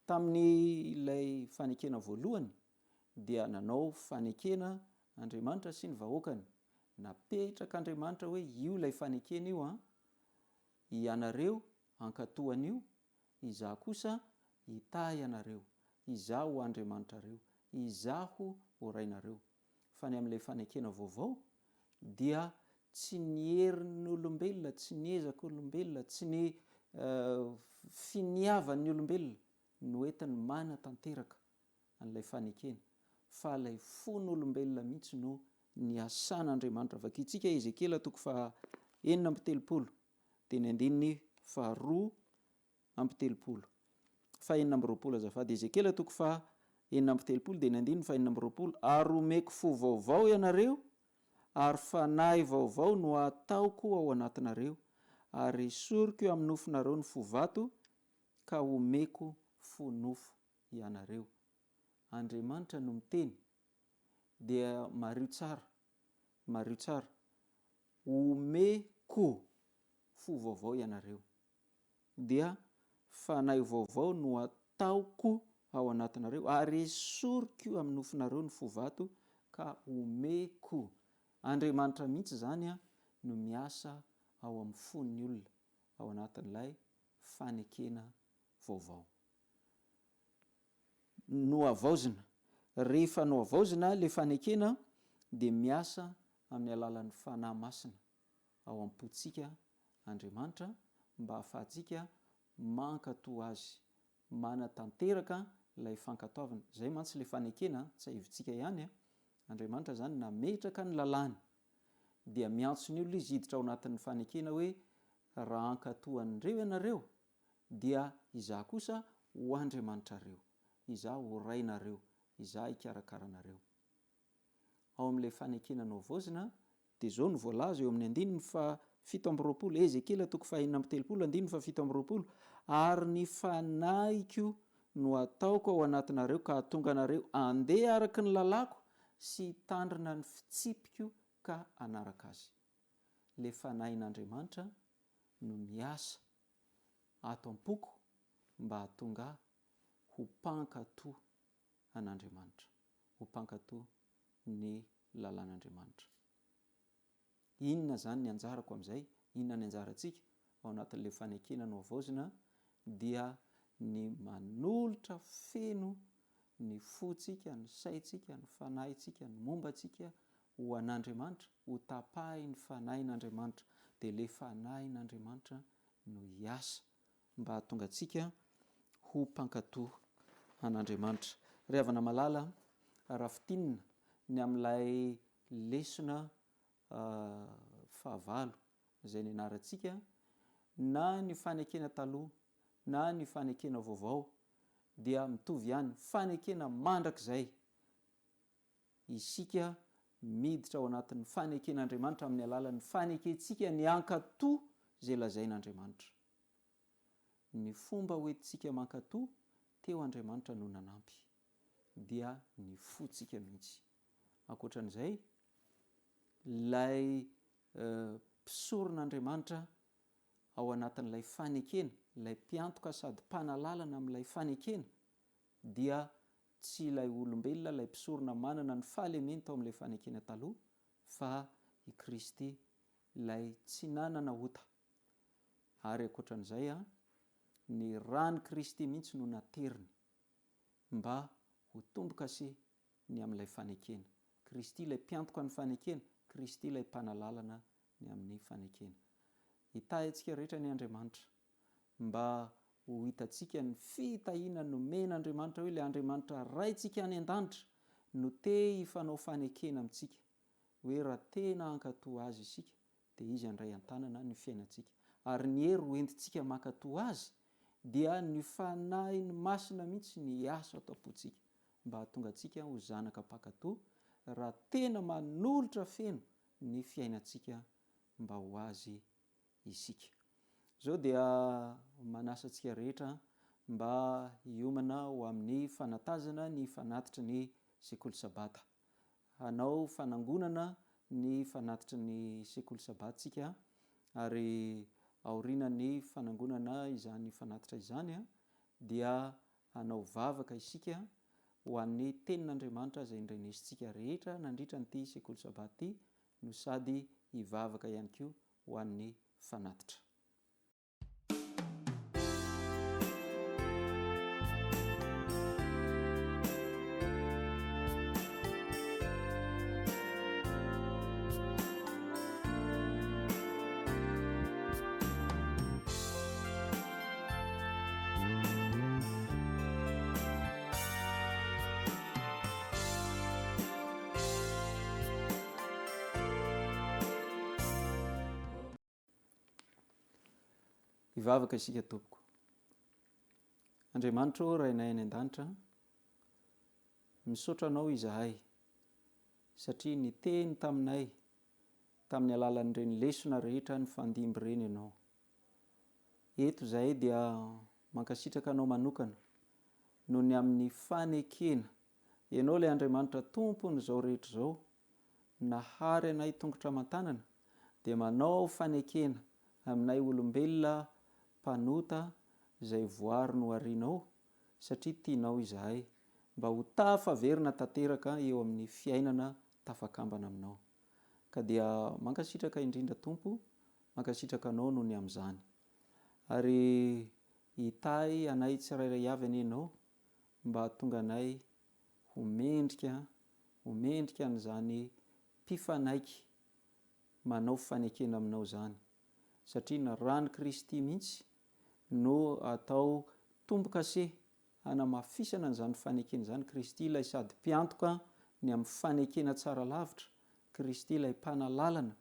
Tamin'ny ilay fanekena voalohany dia nanao fanekena Andriamanitra sy ny vahoakany. Napetraka Andriamanitra hoe io ilay fanekena io ianareo ankatoanio, izaho kosa hita ianareo, izaho ho andriamanitrareo, izaho ho rainareo. Fa ny amin'ilay fanekena vaovao dia tsy ny herin'olombelona, tsy ny ezaka olombelona, tsy ny finiavan'ny olombelona no entiny mana tanteraka an'ilay fanekena, fa ilay fon'olombelona mihitsy no ny asan'Andriamanitra. Vakitsika Ezekela 4:7 dia ny andininy 2:20 4:20 azafady. Ezekela 4:7 dia ny andininy 4:20 ary omeko fo vaovao ianareo ary fanahy vaovao no ataoko ao anatinareo ary esoriko eo amin'ny nofonareo ny fovato ka omeko fo nofo ianareo. Andriamanitra no miteny dia mario tsara, mario tsara, omeko fo vaovao ianareo dia fanahy vaovao no ataoko ao anatinareo ary esoriko eo amin'ny nofonareo ny fovato ka omeko. Andriamanitra mihitsy zany no miasa ao amin'ny fon'ny olona ao anatin'ilay fanekena vaovao. No avaozina, rehefa no avaozina le fanekena dia miasa amin'ny alalan'ny fanahy masina ao am-potsika Andriamanitra mba hahafahantsika mankato azy, manatanteraka ilay fankatoavana. Zay mantsy le fanekena tsy haivitsika ihany. Andriamanitra zany nametraka ny lalàny dia miantso ny olona izy hiditra ao anatin'ny fanekena hoe raha ankatohan'ireo ianareo dia izaho kosa ho Andriamanitrareo, izaho ho rainareo, izaho hikarakaranareo. Ao amin'ilay fanekena no avaozina dia zao no voalaza eo amin'ny andininy 7:20, Ezekela 4:7 andininy 7:20 ary ny fanahiko no ataoko ao anatinareo ka hatonga anareo andeha araka ny lalàko sy hitandrina ny fitsipiko ka anaraka azy. Le fanahin'Andriamanitra no miasa ato am-poko mba hahatonga ho mpankatoa an'Andriamanitra, ho mpankatoa ny lalàn'Andriamanitra. Inona zany ny anjarako amin'izay? Inona ny anjarantsika ao anatin'ilay fanekena no avaozina? Dia ny manolotra feno ny fontsika, ny saitsika, ny fanahintsika, ny mombantsika ho an'Andriamanitra, ho tapahy ny fanahin'Andriamanitra. Dia le fanahin'Andriamanitra no hiasa mba hahatonga antsika ho mpankatoa an'Andriamanitra. Ry havana malala, rafitinina ny amin'ilay lesona 9 izay ny anarantsika, na ny fanekena taloha na ny fanekena vaovao dia mitovy ihany, fanekena mandrakizay. Isika miditra ao anatin'ny faneken'Andriamanitra amin'ny alalan'ny fanekentsika ny ankatoa izay lazain'Andriamanitra. Ny fomba hoentintsika mankatoa teo Andriamanitra no nanampy dia ny fotsika mihitsy. Ankoatran'izay, ilay mpisoron'Andriamanitra ao anatin'ilay fanekena, ilay mpiantoka sady mpanalalana amin'ilay fanekena dia tsy ilay olombelona, ilay mpisorona manana ny fahalemena tao amin'ilay fanekena taloha, fa i Kristy ilay tsy nanana ota. Ary ankoatran'izay ny rany Kristy mihitsy no nateriny mba ho tomboka se ny amin'ilay fanekena. Kristy ilay mpiantoka ny fanekena, Kristy ilay mpanalalana ny amin'ny fanekena. Hitahy antsika rehetra ny Andriamanitra mba ho hitantsika ny fitahiana nomen'Andriamanitra hoe ilay Andriamanitra raintsika any an-danitra no te hifanao fanekena amintsika, hoe raha tena hankatoa azy isika dia izy handray an-tanana ny fiainantsika. Ary ny hery ho entintsika mankatoa azy dia ny fanahy ny masina mihitsy ny asa atao am-potsika mba hahatonga antsika ho zanaka mpankatoa raha tena manolotra feno ny fiainantsika mba ho azy isika. Zao dia manasa antsika rehetra mba hiomana ho amin'ny fanatazana ny fanatitra ny sekoly sabata. Hanao fanangonana ny fanatitra ny sekoly sabata tsika, ary aorianany fanangonana izany fanatitra izany dia hanao vavaka isika ho an'ny tenin'Andriamanitra izay indrenesintsika rehetra nandritra n'ity sekoly sabata ity, no sady hivavaka ihany koa ho an'ny fanatitra. ivavaka isika tompoko. Andriamanitra rainay any an-danitra, misaotra anao izahay satria niteny taminay tamin'ny alalan'ireny lesona rehetra ny fandimby ireny ianao. Eto izahay dia mankasitraka anao manokana noho ny amin'ny fanekena ianao ilay Andriamanitra tompony izao rehetra izao, nahary anay tongotra aman-tanana dia manao fanekena aminay olombelona mpanota izay voary no arianao satria tianao izahay mba ho tafaverina tanteraka eo amin'ny fiainana tafakambana aminao. Ka dia mankasitraka indrindra Tompo, mankasitraka anao noho ny amin'izany. Ary hitay anay tsirairay avy any ianao mba tonga anay homendrika n'izany mpifanaiky manao fanekena aminao zany. Satria na rany Kristy mihitsy no atao tombo-kase hanamafisana n'izany fanekena zany. Kristy ilay sady mpiantoka ny amin'ny fanekena tsara lavitra, Kristy ilay mpanalalana,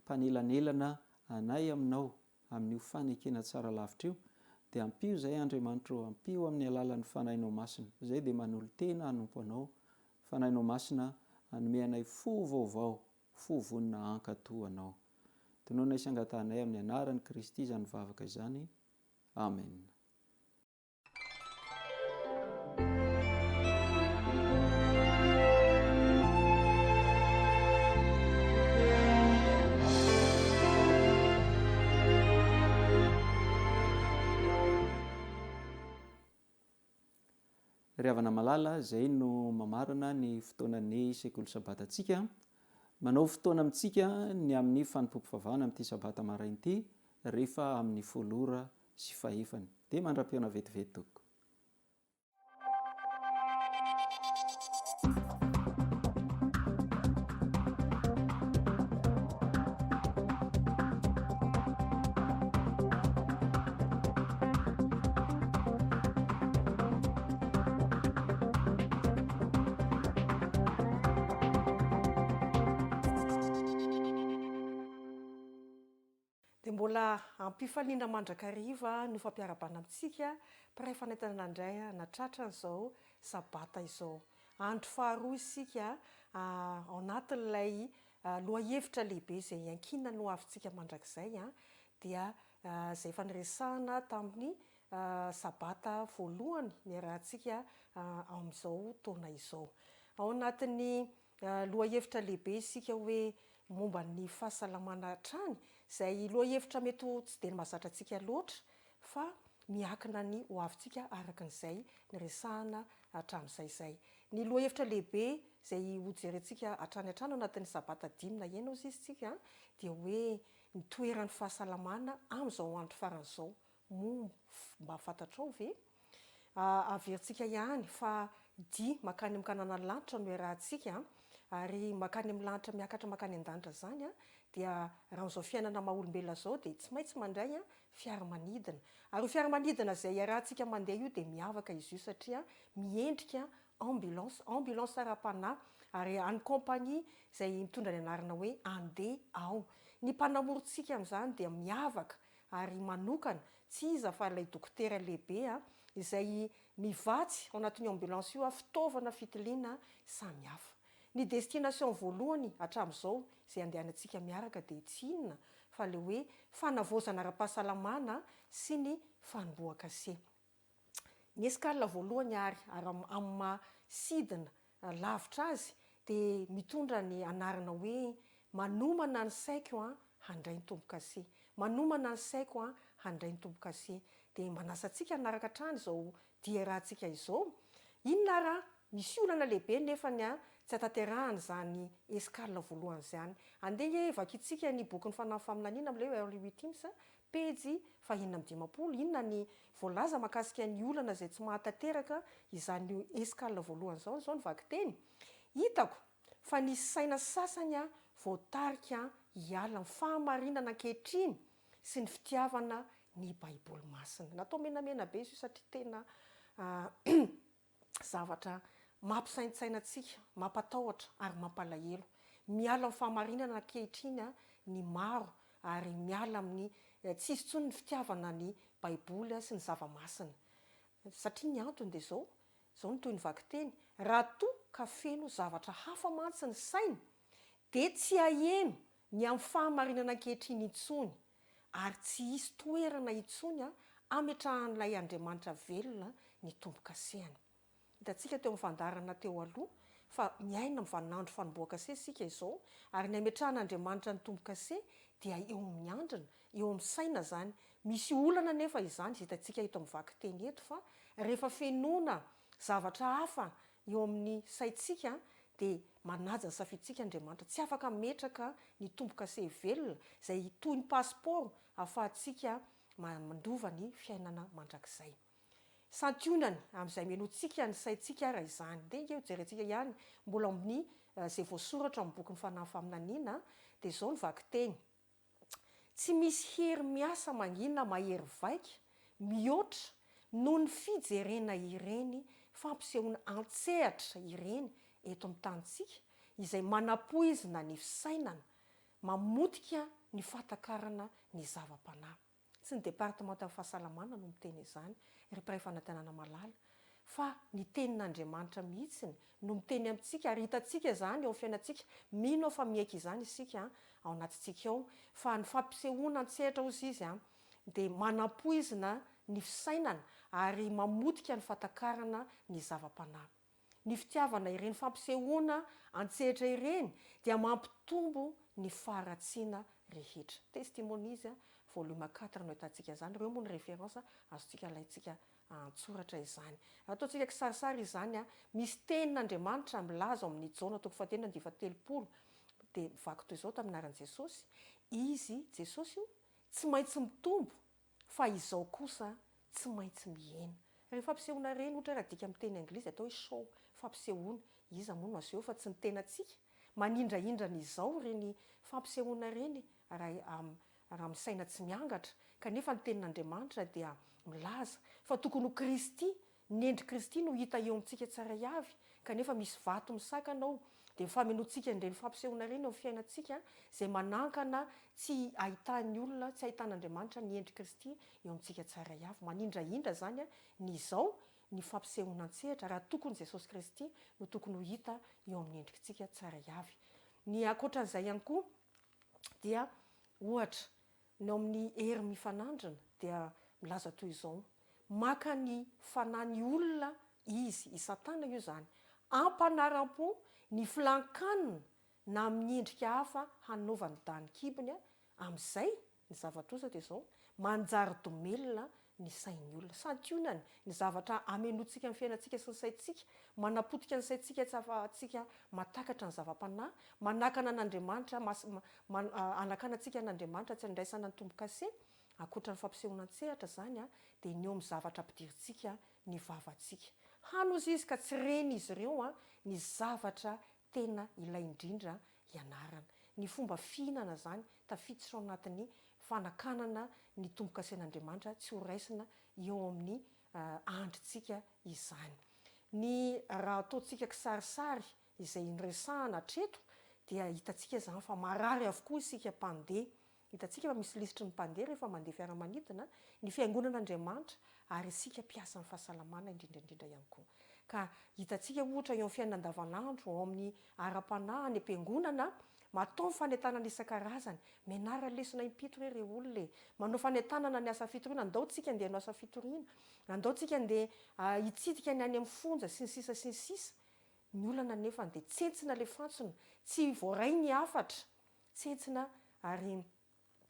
mpanelanelana anay aminao amin'io fanekena tsara lavitra io. Dia ampio izay Andriamanitra, ampio amin'ny alalan'ny fanahinao masina. Izay dia manolo tena hanompo anao, fanahinao masina hanome anay fo vaovao, fo vonina ankato anao. Tonoana isangatanay amin'ny anaran'i Kristy izany vavaka izany. Amen. Ry havana malala, izay no mamarana ny fotoanan'ny sekoly sabata antsika. Manao fotoana amintsika ny amin'ny fanompoam-pivavahana amin'ity sabata maraina ity rehefa amin'ny 7:04. Dia mandra-piona vetivety tompoko. Dia mbola ampifaliana mandrakariva no fampiarabana amintsika mpiray fanaitana indray natratra an'izao sabata izao. Andro faharoa isika ao anatin'ilay lohahevitra lehibe izay ankina no avintsika mandrakizay dia izay faneresahana tamin'ny sabata voalohany niarahantsika ao amin'izao taona izao. Ao anatin'ny lohahevitra lehibe isika hoe momba ny fahasalamana hatrany, izay lohahevitra mety tsy dia mahazatra antsika loatra fa miakina ny ho avintsika araka an'izay niresahana hatramin'izay izay. Ny lohahevitra lehibe izay hojerentsika hatrany hatrany anatin'ny sabata 5 na enina izy isika dia hoe ny toeran'ny fahasalamana amin'izao andro faran'izao. Mba fantatrao ve? Averintsika ihany fa dia makany mikanana ny lanitra no iarahantsika ary makany amin'ny lanitra miakatra makany an-danitra zany dia raha amin'izao fiainana maha-olombelona izao dia tsy maintsy mandray fiaramanidina. Ary io fiaramanidina izay iarahantsika mandeha io dia miavaka izy io satria miendrika ambulance ara-panahy ary any compagnie izay mitondra ny anarana hoe andeha ao. Ny mpanamorontsika amin'izany dia miavaka ary manokana, tsy iza fa ilay dokotera lehibe izay mivatsy ao anatin'ny ambulance io fitaovana fitiliana samihafa. Ny destination voalohany hatramin'izao izay andehanantsika miaraka dia tsy inona fa ilay hoe fanavaozana ara-pahasalamana sy ny fanombohan-kase. Ny escale voalohany ary amin'ny mahasidina lavitra azy dia mitondra ny anarana hoe manomana ny saiko handray ny tombo-kase. Manomana ny saiko handray ny tombo-kase. Dia manasa antsika hanaraka hatrany izao dia rahantsika izao. Inona raha misy olana lehibe nefa tsy hatanterahana izany escale voalohany izany. Andeha vakintsika ny bokin'ny fanahy faminaniana amin'ilay Henri VIII pejy 520. Inona ny voalaza mahakasika ny olana izay tsy mahatanteraka izany escale voalohany izao no vaky teny. Hitako fa nisy saina sasany voatarika hiala ny fahamarinana ankehitriny sy ny fitiavana ny baiboly masina. Natao menamena be izy satria tena zavatra mampisaintsaina antsika, mampatahotra ary mampalahelo. Miala amin'ny fahamarinana ankehitriny ny maro ary miala amin'ny tsisy tsony ny fitiavana ny baiboly sy ny zava-masina satria ny antony dia zao no toy ny vaky teny raha toa ka feno zavatra hafa mantsy ny saina dia tsy aheno ny amin'ny fahamarinana ankehitriny intsony ary tsy hisy toerana intsony ametrahan'ilay Andriamanitra velona ny tombo-kasehana. Hitantsika teo amin'ny fandarana teo aloha fa miaina amin'ny vaninandro fanomboan-kase sika izao ary ny ametrahan'Andriamanitra ny tombo-kase dia eo amin'ny andrina, eo amin'ny saina zany. Misy olana nefa izany hitantsika eto amin'ny vaky teny eto fa rehefa fenoana zavatra hafa eo amin'ny saintsika dia manaja ny safiditsika Andriamanitra. Tsy afaka metraka ny tombo-kase velona izay toy ny pasiporo ahafahantsika mandova ny fiainana mandrakizay. Santionany amin'izay menoantsika ny saintsika raha izany. Dia inge jerentsika ihany mbola amin'ny izay voasoratra amin'ny boky ny fanahy faminaniana dia izao ny vaky teny. Tsy misy hery miasa manginona mahery vaika mihoatra noho ny fijerena ireny fampisehoana antsehatra ireny eto amin'ny tanitsika izay manapoizina ny fisainana mamotika ny fahatakarana ny zava-panahy. Tsy ny departementin'ny fahasalamana no miteny izany ry mpiray fanantenana malala fa ny tenin'Andriamanitra mihitsiny no miteny amintsika ary hitantsika izany eo amin'ny fiainantsika. Mino fa miaiky izany isika ao anatintsika ao fa ny fampisehoana antsehatra ozy izy dia manapoizina ny fisainana ary mamotika ny fahatakarana ny zava-panahy. Ny fitiavana ireny fampisehoana antsehatra ireny dia mampitombo ny faharatsiana rehetra. Testimonies volume 4 no ahitantsika izany. Ireo moa ny référence azontsika alaintsika antsoratra izany. Ataontsika kisarisary izany misy tenin'Andriamanitra milaza amin'ny Jaona 1:30 dia vaky toy izao tamin'ny anaran'i Jesosy. Izy Jesosy io tsy maintsy mitombo fa izao kosa tsy maintsy mihena. Rehefa fampisehoana ireny ohatra raha dika amin'ny teny anglisy atao hoe show, fampisehoana. Iza moa no aseho fa tsy ny tenatsika. Manindraindrana izao ireny fampisehoana ireny raha misaina tsy miangatra. Kanefa ny tenin'Andriamanitra dia milaza fa tokony ho Kristy, ny endry Kristy no hita eo amintsika tsaray avy. Kanefa misy vato misakana ao dia famenoantsika ireny fampisehoana ireny eo amin'ny fiainantsika izay manankana tsy ahitan'ny olona, tsy ahitan'Andriamanitra ny endry Kristy eo amintsika tsaray avy. Manindraindra zany ny izao ny fampisehoana antsehatra raha tokony Jesosy Kristy no tokony ho hita eo amin'ny endritsika tsaray avy. Ny ankoatran'izay ihany koa dia ohatra ny amin'ny hery mifanandrina dia milaza toy izao. Maka ny fanahy olona izy, i Satana io zany, ampanaram-po ny filankanina na amin'ny endrika hafa hanaovany danin-kibony amin'izay ny zavatra dia izao manjary domelona ny sain'ny olona. Santionany ny zavatra amenoantsika amin'ny fiainantsika sy ny saintsika, manapotika ny saintsika tsy afahantsika matakatra ny zava-panahy, manakana an'Andriamanitra, anakana antsika an'Andriamanitra tsy andraisana ny tombo-kase. Ankoatra ny fampisehoana antsehatra zany dia ny eo amin'ny zavatra ampidirintsika ny vavantsika. Hanozy izy ka tsy reny izy ireo ny zavatra tena ilay indrindra ianarana. Ny fomba fihinana zany tafiditra ao anatin'ny fanakanana ny tombo-kasen'Andriamanitra tsy ho raisina eo amin'ny andritsika izany. Ny raha ataontsika kisarisary izay niresahana hatreto dia hitantsika izany fa marary avokoa isika mpandeha. Hitantsika fa misy lisitry ny mpandeha rehefa mandeha fiaramanidina, ny fiangonan'Andriamanitra ary isika mpiasa amin'ny fahasalamana indrindraindrindra ihany koa. Ka hitantsika ohatra eo amin'ny fiainana andavanandro, ao amin'ny ara-panahy, any am-piangonana, matao ny fanentanana isan-karazany. Menara lesona impito ireo olona manao fanentanana ny asa fitoriana, andao tsika andeha hanao asa fitoriana, andao tsika andeha hitsidika ny any amin'ny fonja sy ny sisa sy ny sisa. Ny olana nefa dia tsentsina le fantsona, tsy voaray ny afatra, tsentsina ary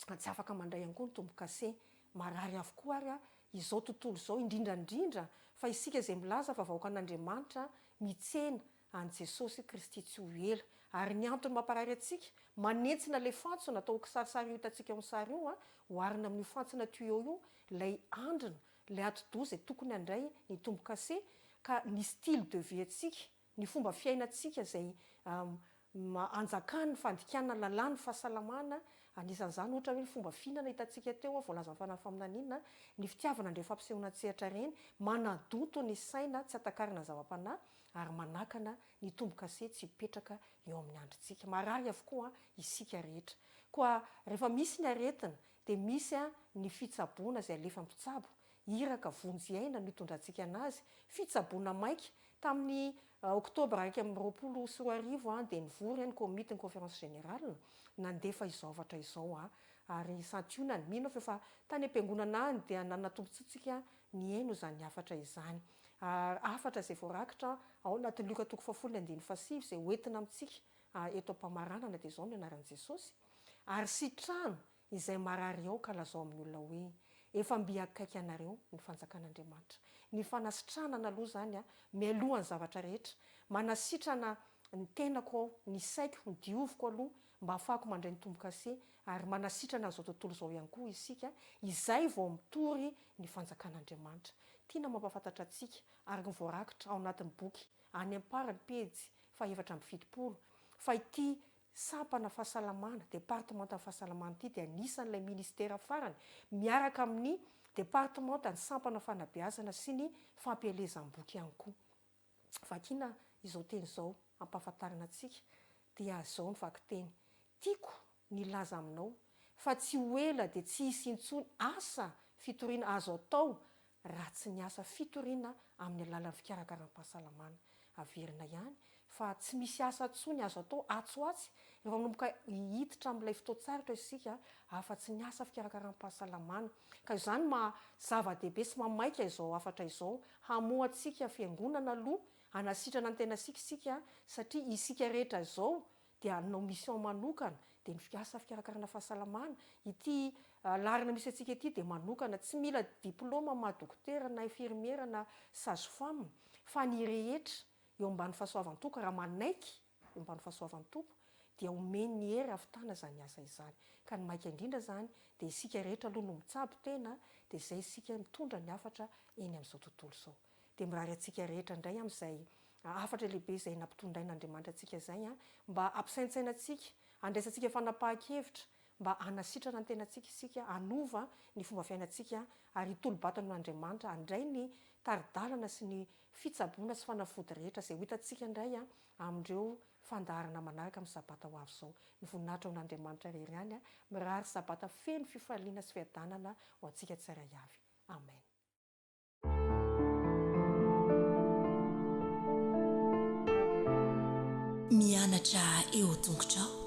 tsy afaka mandray ihany koa ny tombo-kase. Marary avokoa ary izao tontolo izao indrindrandrindra fa isika izay milaza fa vahoaka an'Andriamanitra mitsena an' Jesosy Kristy tsy ho ela. Ary ny antony mamparary antsika manentsina le fantsona atao kisarisary io hitantsika eo amin'ny sary io hoarina amin'ny fantsona tuyau io ilay andrina, ilay ati-doha izay tokony handray ny tombo-kase. Ka ny style de vie antsika, ny fomba fiainantsika izay anjakany fandikanana lalàna fahasalamana, anisan'izany ohatra hoe ny fomba fihinana hitantsika teo voalaza amin'ny fanahy faminaniana, ny fitiavana indray fampisehoana antsehatra ireny manadonto ny saina tsy hatakarina ny zava-panahy ary manakana ny tombo-kase tsy hipetraka eo amin'ny andritsika. Marary avokoa isika rehetra. Koa rehefa misy ny aretina dia misy a ny fitsaboana izay alefa mpitsabo iraka vonjyaina no hitondrantsika anazy fitsaboana maika tamin'ny oktobra 2024 dia nivory ny comité ny conférence générale nandefa izavatra izao ary santionany mino fa tany am-piangonana any dia nanatombontsika ny eno zany afatra izany afatra izay voarakitra ao anatin'ny Luka 7:15 izay hoentina amintsika eto am-pamaranana dia izao no anaran'i Jesosy ary sitrano izay marary ao ka lazao amin'ny olona hoe efa mbiakaiky anareo ny fanjakan'Andriamanitra ny fanasitranana aloha zany mialohan'ny zavatra rehetra manasitrana ny tenako ny saiko ny dioviko aloha mba ahafahako mandray ny tombo-kase ary manasitrana an'izao tontolo izao ihany koa isika izay vao mitory ny fanjakan'Andriamanitra tiana mampafantatra antsika ary ny voarakitra ao anatin'ny boky any am-parany pejy 770 fa ity sampana fahasalamana départementan'ny fahasalamana ity dia anisan'ilay ministera farany miaraka amin'ny départementany sampana fanabeazana sy ny fampielezam-boky ihany koa vakina izao teny izao ampahafantarana antsika dia zao ny vakiteny tiako ny laza aminao fa tsy ho ela dia tsy hisy intsony asa fitoriana azo atao raha tsy ny asa fitoriana amin'ny alalan'ny fikarakarana-pahasalamana averina ihany fa tsy misy asa ntsony azo atao atsoatsy rehefa manomboka hiditra amin'ilay fotoan-tsaratra isika afa-tsy ny asa fikarakarana-pahasalamana ka izany zava-dehibe sy mamaika izao afatra izao hamoantsika fiangonana aloha hanasitrana ny tena isika satria isika rehetra izao dia anao mission manokana dia ny asa fikarakarana fahasalamana ity larina misy antsika ity dia manokana tsy mila diplôma mahadokotera na infirmiera na sage-femme fa ny rehetra eo ambany fahasoavan'ny tompo raha manaiky eo ambany fahasoavan'ny tompo dia omeny ny hery ahavitana zany asa izany ka ny maika indrindra zany dia isika rehetra aloha no mitsabo tena dia izay isika mitondra ny afatra eny amin'izao tontolo izao dia mirary antsika rehetra indray amin'izay afatra lehibe izay nampitondrain'Andriamanitra antsika izay mba ampisaintsaina antsika andraisantsika fanapahan-kevitra mba hanasitrana ny tenantsika isika anova ny fomba fiainantsika ary hitolo-batana n'Andriamanitra handray ny taridalana sy ny fitsaboana sy fanafody rehetra izay ho hitantsika indray amin'ireo fandaharana manaraka amin'ny sabata ho avy izao ny voninahitra ao n'Andriamanitra rery any mirary sabata feno fifaliana sy fiadanana ho antsika tsara avy amen. Mianatra eo an-tongotrao